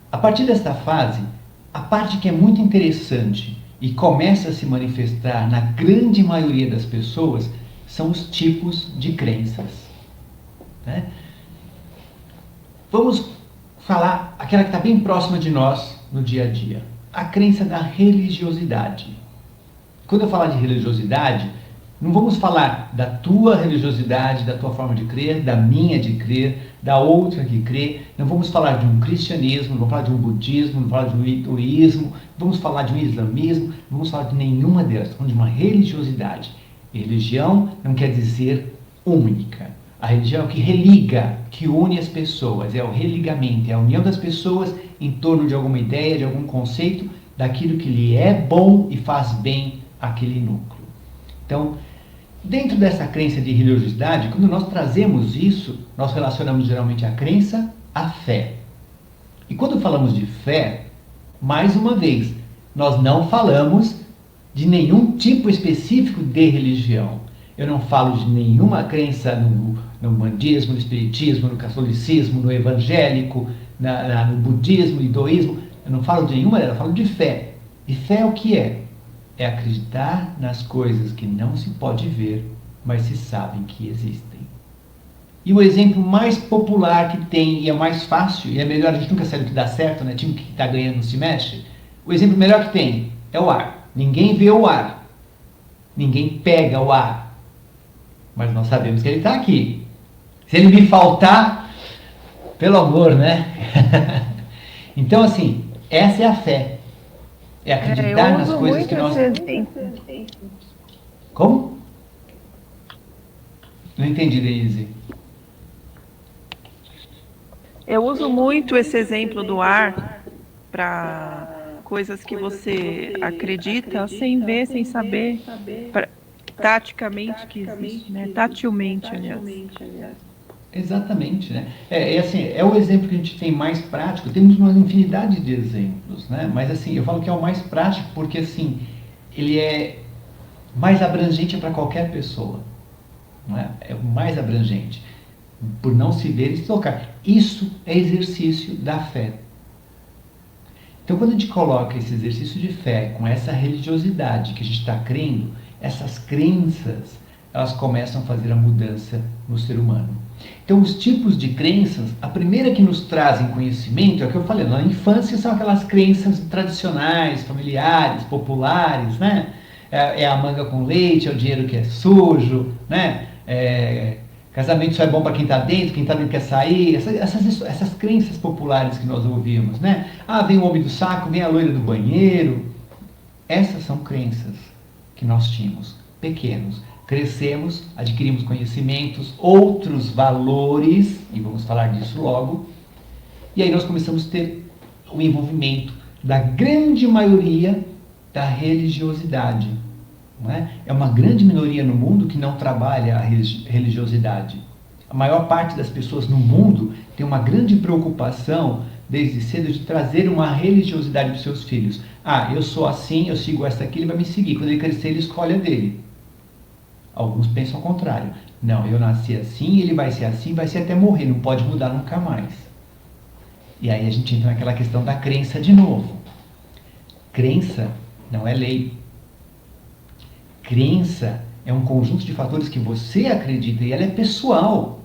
A partir dessa fase, a parte que é muito interessante e começa a se manifestar na grande maioria das pessoas são os tipos de crenças. Né? Vamos falar aquela que está bem próxima de nós no dia a dia. A crença da religiosidade. Quando eu falar de religiosidade, não vamos falar da tua religiosidade, da tua forma de crer, da minha de crer, da outra que crê. Não vamos falar de um cristianismo, não vamos falar de um budismo, não vamos falar de um hinduísmo, não vamos falar de um islamismo, não vamos falar de nenhuma delas. Estamos falando de uma religiosidade. E religião não quer dizer única. A religião é o que religa, que une as pessoas, é o religamento, é a união das pessoas em torno de alguma ideia, de algum conceito, daquilo que lhe é bom e faz bem àquele núcleo. Então, dentro dessa crença de religiosidade, quando nós trazemos isso, nós relacionamos geralmente a crença à fé. E quando falamos de fé, mais uma vez, nós não falamos de nenhum tipo específico de religião. Eu não falo de nenhuma crença no budismo, no espiritismo, no catolicismo, no evangélico, no budismo, no hinduísmo. Eu não falo de nenhuma delas, eu falo de fé. E fé é o que é? É acreditar nas coisas que não se pode ver, mas se sabem que existem. E o exemplo mais popular que tem, e é mais fácil, e é melhor, a gente nunca sabe o que dá certo, né? Time que está ganhando não se mexe. O exemplo melhor que tem é o ar. Ninguém vê o ar. Ninguém pega o ar. Mas nós sabemos que ele está aqui. Se ele me faltar, pelo amor, né? Então, assim, essa é a fé. É acreditar nas coisas que nós... Como? Não entendi, Denise. Eu uso muito esse exemplo do ar para coisas que você acredita sem ver, sem saber, taticamente que existe, né? Tatilmente, aliás. Exatamente, né? Assim, é o exemplo que a gente tem mais prático. Temos uma infinidade de exemplos, né? Mas assim, eu falo que é o mais prático porque assim, ele é mais abrangente para qualquer pessoa, não é? É o mais abrangente, por não se ver e se tocar. Isso é exercício da fé. Então, quando a gente coloca esse exercício de fé com essa religiosidade que a gente está crendo, essas crenças, elas começam a fazer a mudança no ser humano. Então, os tipos de crenças, a primeira que nos trazem conhecimento é o que eu falei, na infância são aquelas crenças tradicionais, familiares, populares, né? É a manga com leite, é o dinheiro que é sujo, né? Casamento só é bom para quem está dentro quer sair, essas crenças populares que nós ouvimos, né? Ah, vem o homem do saco, vem a loira do banheiro. Essas são crenças que nós tínhamos, pequenos. Crescemos, adquirimos conhecimentos, outros valores, e vamos falar disso logo, e aí nós começamos a ter o envolvimento da grande maioria da religiosidade. Não é? É uma grande minoria no mundo que não trabalha a religiosidade. A maior parte das pessoas no mundo tem uma grande preocupação, desde cedo, de trazer uma religiosidade para os seus filhos. Ah, eu sou assim, eu sigo essa aqui, ele vai me seguir. Quando ele crescer, ele escolhe a dele. Alguns pensam ao contrário. Não, eu nasci assim, ele vai ser assim, vai ser até morrer, não pode mudar nunca mais. E aí a gente entra naquela questão da crença de novo. Crença não é lei. Crença é um conjunto de fatores que você acredita e ela é pessoal.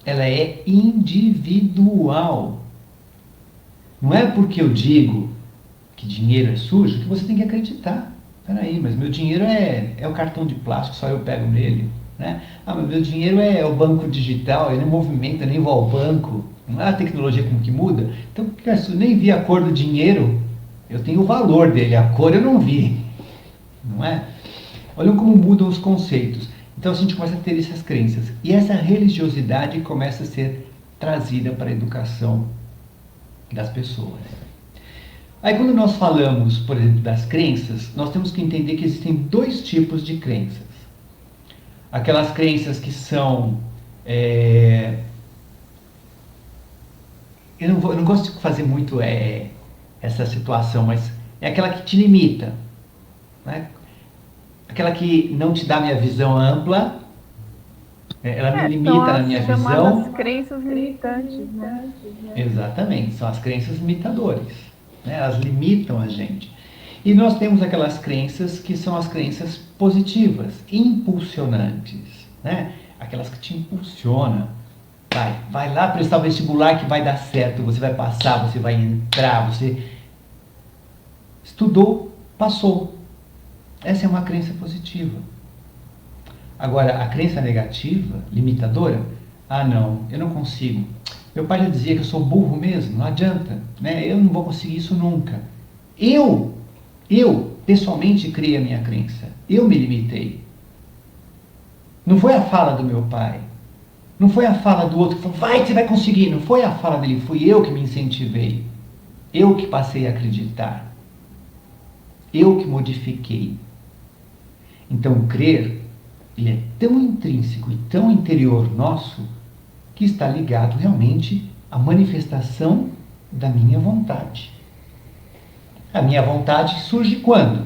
Ela é individual. Não é porque eu digo que dinheiro é sujo que você tem que acreditar. Peraí, mas meu dinheiro é o cartão de plástico, só eu pego nele. Né? Ah, mas meu dinheiro é o banco digital, ele não movimenta, nem vou ao banco. Não é a tecnologia como que muda? Então, eu nem vi a cor do dinheiro. Eu tenho o valor dele, a cor eu não vi, não é? Olham como mudam os conceitos. Então a gente começa a ter essas crenças. E essa religiosidade começa a ser trazida para a educação das pessoas. Aí quando nós falamos, por exemplo, das crenças, nós temos que entender que existem dois tipos de crenças. Aquelas crenças que são... Eu não gosto de fazer muito essa situação, mas é aquela que te limita, né? Aquela que não te dá minha visão ampla, ela me limita na minha visão. São as crenças limitantes, né? Exatamente, são as crenças limitadoras, né? Elas limitam a gente. E nós temos aquelas crenças que são as crenças positivas, impulsionantes, né? Aquelas que te impulsionam. Vai lá prestar o vestibular que vai dar certo, você vai passar, você vai entrar, você estudou, passou. Essa é uma crença positiva. Agora, a crença negativa, limitadora, não, eu não consigo. Meu pai já dizia que eu sou burro mesmo, não adianta, né? Eu não vou conseguir isso nunca. Eu, pessoalmente, criei a minha crença. Eu me limitei. Não foi a fala do meu pai. Não foi a fala do outro que falou, vai que você vai conseguir. Não foi a fala dele, fui eu que me incentivei. Eu que passei a acreditar. Eu que modifiquei. Então, crer, ele é tão intrínseco e tão interior nosso, que está ligado realmente à manifestação da minha vontade. A minha vontade surge quando?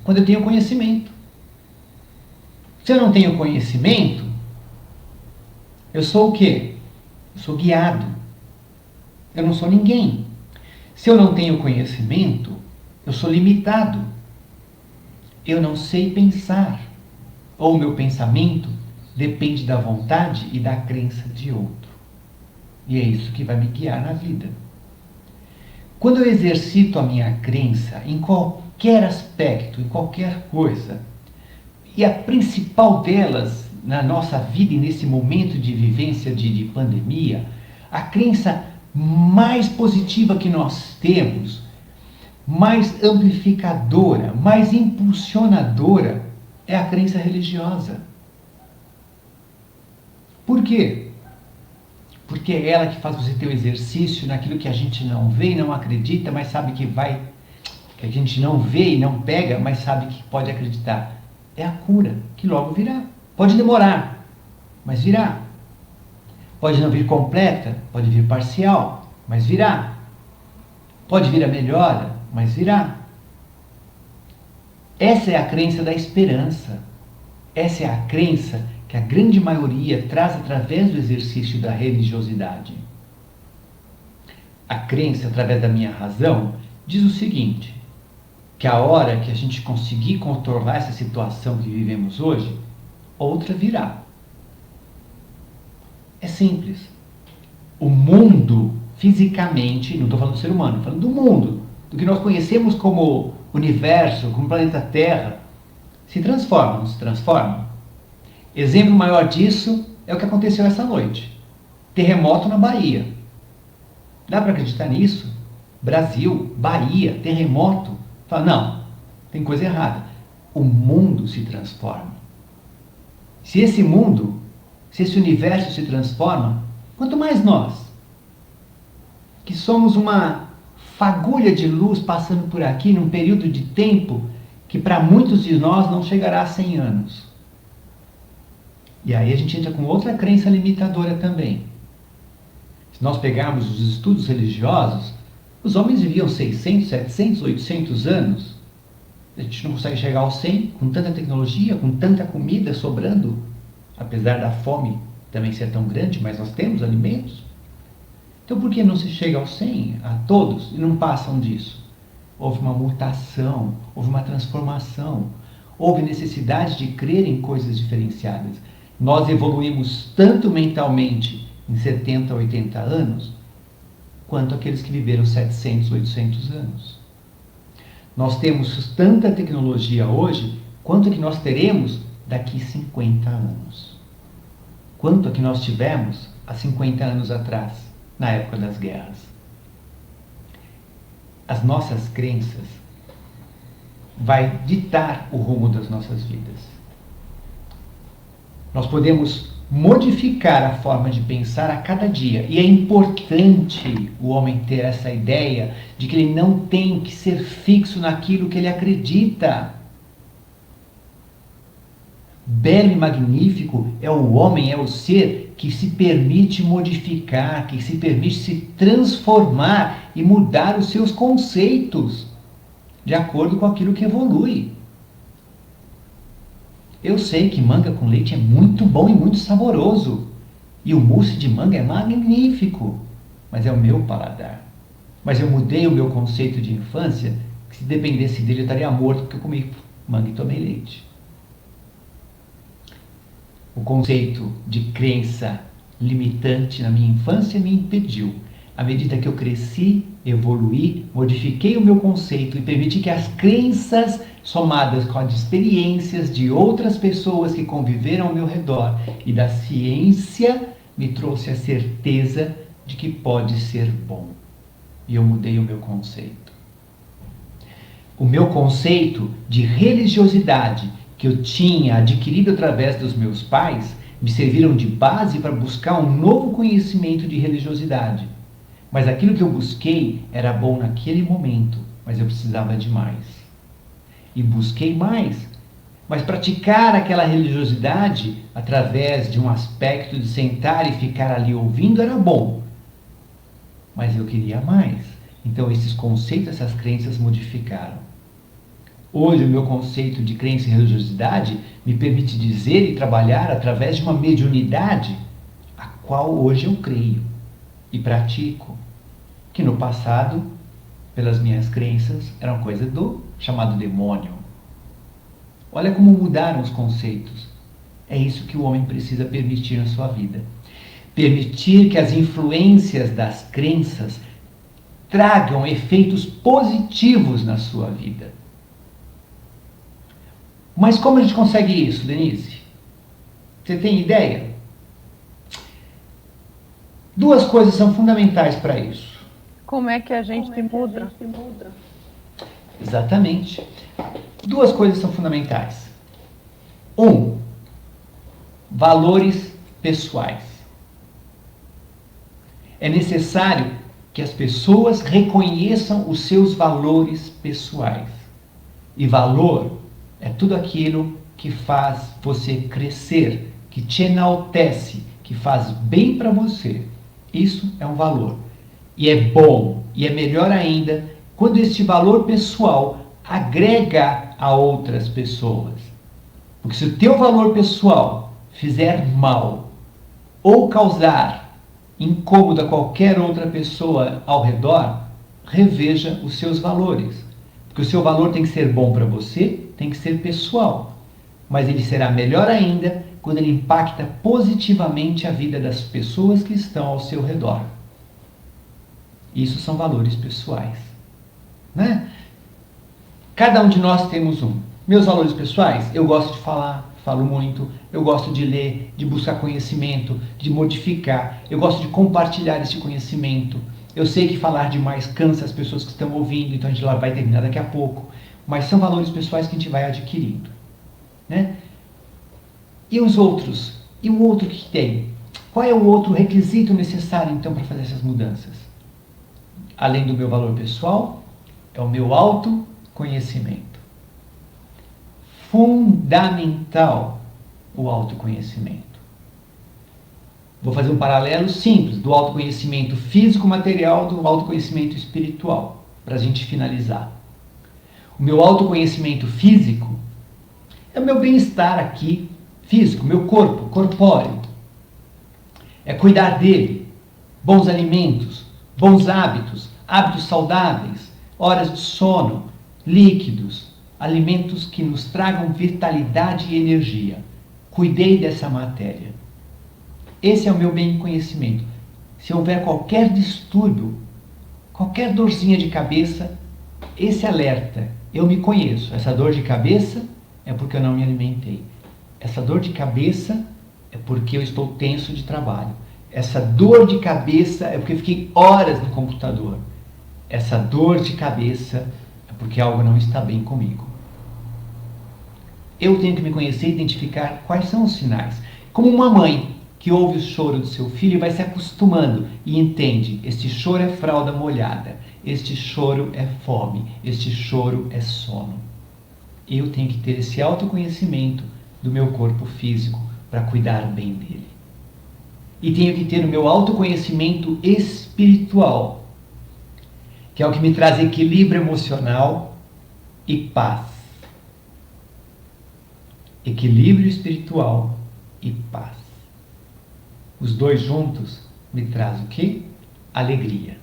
Quando eu tenho conhecimento. Se eu não tenho conhecimento, eu sou o quê? Eu sou guiado. Eu não sou ninguém. Se eu não tenho conhecimento, eu sou limitado. Eu não sei pensar. Ou o meu pensamento depende da vontade e da crença de outro. E é isso que vai me guiar na vida. Quando eu exercito a minha crença em qualquer aspecto, em qualquer coisa, e a principal delas na nossa vida e nesse momento de vivência de pandemia, a crença mais positiva que nós temos, mais amplificadora, mais impulsionadora, é a crença religiosa. Por quê? Porque é ela que faz você ter o exercício naquilo que a gente não vê e não acredita, mas sabe que vai, que a gente não vê e não pega, mas sabe que pode acreditar. É a cura, que logo virá. Pode demorar, mas virá. Pode não vir completa, pode vir parcial, mas virá. Pode vir a melhora, mas virá. Essa é a crença da esperança. Essa é a crença que a grande maioria traz através do exercício da religiosidade. A crença, através da minha razão, diz o seguinte, que a hora que a gente conseguir controlar essa situação que vivemos hoje, outra virá. É simples. O mundo, fisicamente, não estou falando do ser humano, estou falando do mundo, do que nós conhecemos como universo, como planeta Terra, se transforma, não se transforma? Exemplo maior disso é o que aconteceu essa noite. Terremoto na Bahia. Dá para acreditar nisso? Brasil, Bahia, terremoto. Fala, não, tem coisa errada. O mundo se transforma. Se esse mundo, se esse universo se transforma, quanto mais nós, que somos uma fagulha de luz passando por aqui num período de tempo que para muitos de nós não chegará a 100 anos. E aí a gente entra com outra crença limitadora também. Se nós pegarmos os estudos religiosos, os homens viviam 600, 700, 800 anos. A gente não consegue chegar aos 100 com tanta tecnologia, com tanta comida sobrando, apesar da fome também ser tão grande, mas nós temos alimentos. Então por que não se chega aos 100, a todos, e não passam disso? Houve uma mutação, houve uma transformação, houve necessidade de crer em coisas diferenciadas. Nós evoluímos tanto mentalmente em 70, 80 anos, quanto aqueles que viveram 700, 800 anos. Nós temos tanta tecnologia hoje, quanto é que nós teremos daqui 50 anos. Quanto é que nós tivemos há 50 anos atrás, na época das guerras. as nossas crenças, vai ditar o rumo das nossas vidas. Nós podemos modificar a forma de pensar a cada dia. E é importante o homem ter essa ideia de que ele não tem que ser fixo naquilo que ele acredita. Belo e magnífico é o homem, é o ser que se permite modificar, que se permite se transformar e mudar os seus conceitos de acordo com aquilo que evolui. Eu sei que manga com leite é muito bom e muito saboroso. E o mousse de manga é magnífico. Mas é o meu paladar. Mas eu mudei o meu conceito de infância, que se dependesse dele eu estaria morto porque eu comi manga e tomei leite. O conceito de crença limitante na minha infância me impediu. À medida que eu cresci, evoluí, modifiquei o meu conceito e permiti que as crenças somadas com as experiências de outras pessoas que conviveram ao meu redor e da ciência me trouxe a certeza de que pode ser bom. E eu mudei o meu conceito. O meu conceito de religiosidade que eu tinha adquirido através dos meus pais me serviram de base para buscar um novo conhecimento de religiosidade. Mas aquilo que eu busquei era bom naquele momento, mas eu precisava de mais. E busquei mais. Mas praticar aquela religiosidade através de um aspecto de sentar e ficar ali ouvindo era bom. Mas eu queria mais. Então esses conceitos, essas crenças modificaram. Hoje o meu conceito de crença e religiosidade me permite dizer e trabalhar através de uma mediunidade a qual hoje eu creio e pratico, que no passado, pelas minhas crenças, era uma coisa do chamado demônio. Olha como mudaram os conceitos. É isso que o homem precisa permitir na sua vida. Permitir que as influências das crenças tragam efeitos positivos na sua vida. Mas como a gente consegue isso, Denise? Você tem ideia? Duas coisas são fundamentais para isso. Como é que a gente muda? Exatamente. Duas coisas são fundamentais. Valores pessoais. É necessário que as pessoas reconheçam os seus valores pessoais. E valor é tudo aquilo que faz você crescer, que te enaltece, que faz bem para você. Isso é um valor. E é bom, e é melhor ainda, quando este valor pessoal agrega a outras pessoas. Porque se o teu valor pessoal fizer mal ou causar incômodo a qualquer outra pessoa ao redor, reveja os seus valores. Porque o seu valor tem que ser bom para você, tem que ser pessoal. Mas ele será melhor ainda quando ele impacta positivamente a vida das pessoas que estão ao seu redor. Isso são valores pessoais, né? Cada um de nós temos um. Meus valores pessoais, eu gosto de falar, falo muito, eu gosto de ler, de buscar conhecimento, de modificar, eu gosto de compartilhar esse conhecimento. Eu sei que falar demais cansa as pessoas que estão ouvindo, então a gente vai terminar daqui a pouco, mas são valores pessoais que a gente vai adquirindo, né? E os outros? E o outro que tem? Qual é o outro requisito necessário então para fazer essas mudanças? Além do meu valor pessoal, é o meu autoconhecimento. Fundamental o autoconhecimento. Vou fazer um paralelo simples do autoconhecimento físico-material do autoconhecimento espiritual, para a gente finalizar. O meu autoconhecimento físico é o meu bem-estar aqui, físico, meu corpo, corpóreo. É cuidar dele, bons alimentos, bons hábitos, hábitos saudáveis, horas de sono, líquidos, alimentos que nos tragam vitalidade e energia. Cuidei dessa matéria. Esse é o meu bem-conhecimento. Se houver qualquer distúrbio, qualquer dorzinha de cabeça, esse alerta, eu me conheço. Essa dor de cabeça é porque eu não me alimentei. Essa dor de cabeça é porque eu estou tenso de trabalho. Essa dor de cabeça é porque eu fiquei horas no computador. essa dor de cabeça é porque algo não está bem comigo. Eu tenho que me conhecer e identificar quais são os sinais. Como uma mãe que ouve o choro do seu filho e vai se acostumando e entende, este choro é fralda molhada, este choro é fome, este choro é sono. Eu tenho que ter esse autoconhecimento do meu corpo físico para cuidar bem dele. E tenho que ter o meu autoconhecimento espiritual, que é o que me traz equilíbrio emocional e paz. Equilíbrio espiritual e paz. Os dois juntos me traz o quê? Alegria.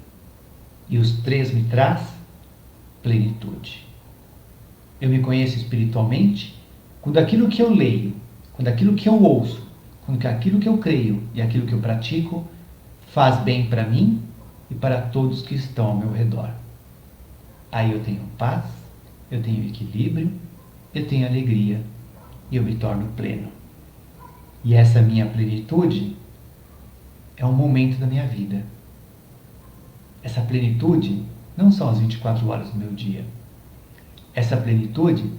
E os três me traz plenitude. Eu me conheço espiritualmente quando aquilo que eu leio, quando aquilo que eu ouço, quando aquilo que eu creio e aquilo que eu pratico faz bem para mim e para todos que estão ao meu redor. Aí eu tenho paz, eu tenho equilíbrio, eu tenho alegria e eu me torno pleno. E essa minha plenitude é um momento da minha vida. Essa plenitude não são as 24 horas do meu dia. Essa plenitude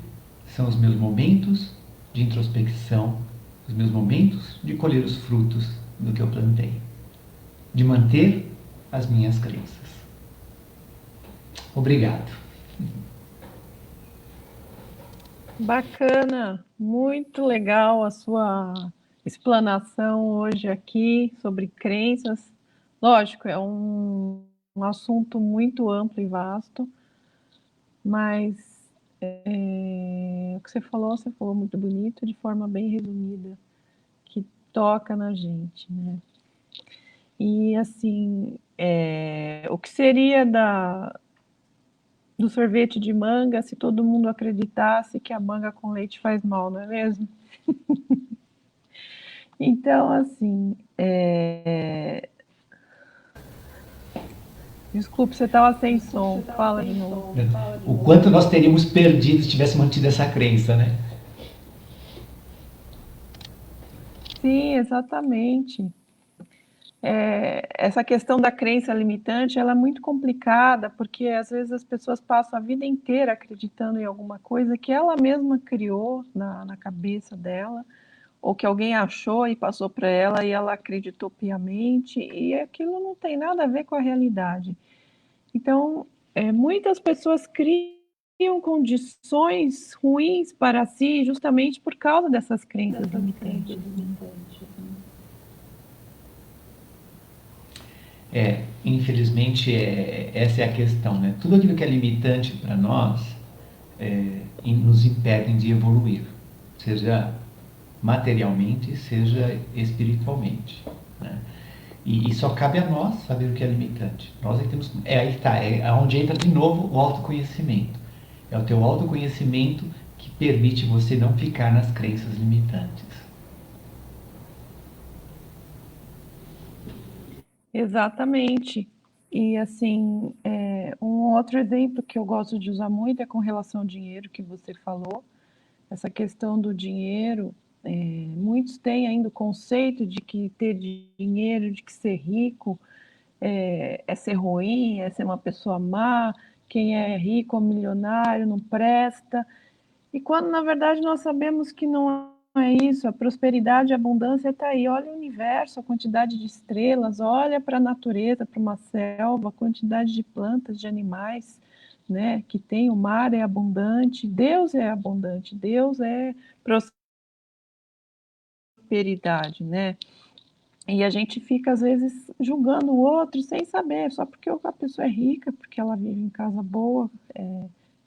são os meus momentos de introspecção, os meus momentos de colher os frutos do que eu plantei, de manter as minhas crenças. Obrigado. Bacana, muito legal a sua explanação hoje aqui sobre crenças. Lógico, é um assunto muito amplo e vasto, mas o que você falou muito bonito, de forma bem resumida, que toca na gente, né? E assim, o que seria do sorvete de manga se todo mundo acreditasse que a manga com leite faz mal, não é mesmo? Então, assim, desculpe, você estava sem som, fala de novo. O quanto nós teríamos perdido se tivesse mantido essa crença, né? Sim, exatamente. Essa questão da crença limitante, ela é muito complicada, porque às vezes as pessoas passam a vida inteira acreditando em alguma coisa que ela mesma criou na cabeça dela, ou que alguém achou e passou para ela e ela acreditou piamente, e aquilo não tem nada a ver com a realidade. Então, muitas pessoas criam condições ruins para si justamente por causa dessas crenças limitantes. Infelizmente, essa é a questão, né? Tudo aquilo que é limitante para nós nos impede de evoluir, seja materialmente, seja espiritualmente, né? E só cabe a nós saber o que é limitante. Nós é que temos. Aí está, é onde entra de novo o autoconhecimento. É o teu autoconhecimento que permite você não ficar nas crenças limitantes. Exatamente. E assim, um outro exemplo que eu gosto de usar muito é com relação ao dinheiro que você falou. Essa questão do dinheiro, muitos têm ainda o conceito de que ter dinheiro, de que ser rico é ser ruim, é ser uma pessoa má, quem é rico ou milionário não presta. E quando na verdade nós sabemos que não é isso, a prosperidade e a abundância está aí. Olha o universo, a quantidade de estrelas, olha para a natureza, para uma selva, a quantidade de plantas, de animais, né, que tem. O mar é abundante, Deus é prosperidade, né? E a gente fica, às vezes, julgando o outro sem saber, só porque a pessoa é rica, porque ela vive em casa boa,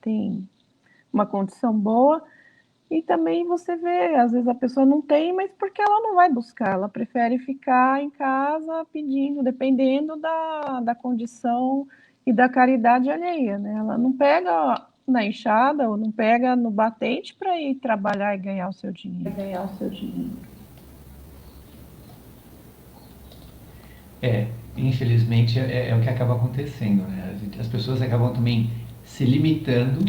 tem uma condição boa. E também você vê, às vezes a pessoa não tem, mas porque ela não vai buscar, ela prefere ficar em casa pedindo, dependendo da condição e da caridade alheia, né? Ela não pega na enxada ou não pega no batente para ir trabalhar e ganhar o seu dinheiro. Infelizmente é o que acaba acontecendo, né? As pessoas acabam também se limitando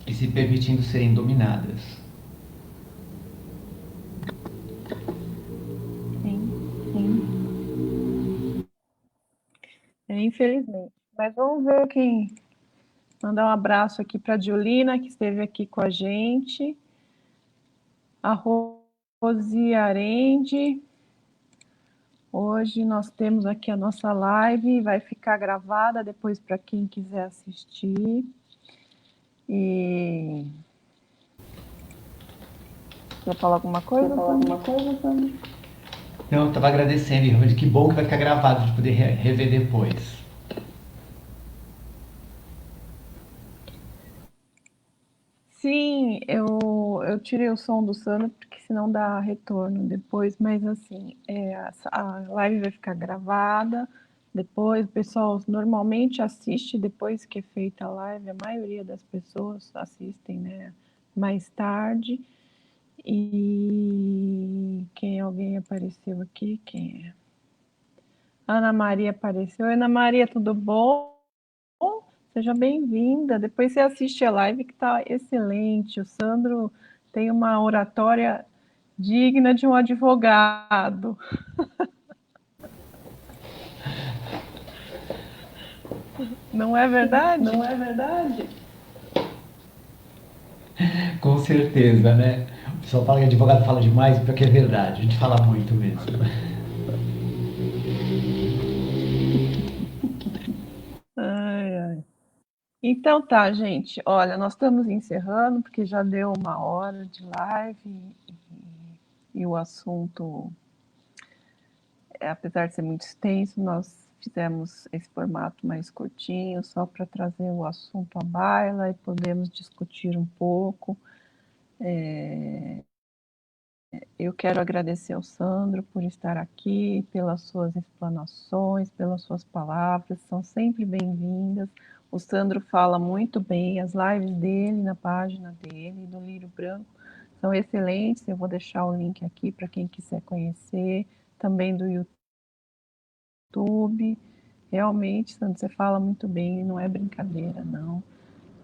e se permitindo serem dominadas. Sim, sim. Infelizmente. Mas vamos ver quem... Mandar um abraço aqui para a Diolina, que esteve aqui com a gente. A Rosi Arende. Hoje nós temos aqui a nossa live, vai ficar gravada depois para quem quiser assistir. E... Quer falar alguma coisa? Não, eu estava agradecendo, realmente que bom que vai ficar gravado, de poder rever depois. Sim, eu tirei o som do Sandro, porque senão dá retorno depois, mas assim, a live vai ficar gravada, depois o pessoal normalmente assiste depois que é feita a live, a maioria das pessoas assistem, né, mais tarde. E alguém apareceu aqui? Quem é? Ana Maria apareceu. Ana Maria, tudo bom? Seja bem-vinda. Depois você assiste a live que está excelente. O Sandro tem uma oratória digna de um advogado. Não é verdade? Não é verdade? Com certeza, né? O pessoal fala que advogado fala demais, porque é verdade, a gente fala muito mesmo. Ai, ai. Então tá, gente. Olha, nós estamos encerrando, porque já deu 1 hora de live e o assunto, apesar de ser muito extenso, nós fizemos esse formato mais curtinho, só para trazer o assunto à baila e podemos discutir um pouco. Eu quero agradecer ao Sandro por estar aqui, pelas suas explanações, pelas suas palavras, são sempre bem-vindas. O Sandro fala muito bem, as lives dele na página dele, do Lírio Branco, são excelentes. Eu vou deixar o link aqui para quem quiser conhecer, também do YouTube. Realmente, Sandro, você fala muito bem, não é brincadeira, não,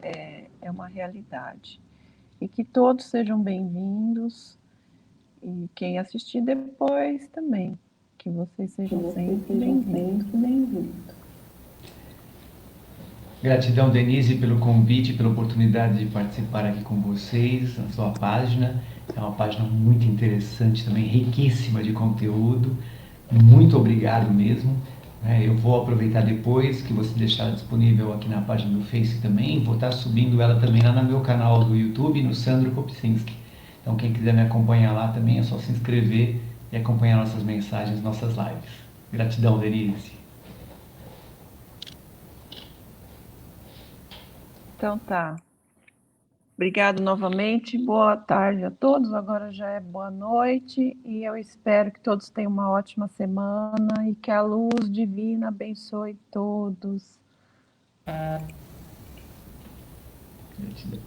é uma realidade. E que todos sejam bem-vindos. E quem assistir depois também, que vocês sejam sempre bem-vindos. Gratidão, Denise, pelo convite, pela oportunidade de participar aqui com vocês na sua página. É uma página muito interessante também, riquíssima de conteúdo. Muito obrigado mesmo. Eu vou aproveitar depois que você deixar disponível aqui na página do Face também. Vou estar subindo ela também lá no meu canal do YouTube, no Sandro Kopczynski. Então, quem quiser me acompanhar lá também é só se inscrever e acompanhar nossas mensagens, nossas lives. Gratidão, Denise. Então tá. Obrigado novamente, boa tarde a todos. Agora já é boa noite e eu espero que todos tenham uma ótima semana e que a luz divina abençoe todos. Gratidão.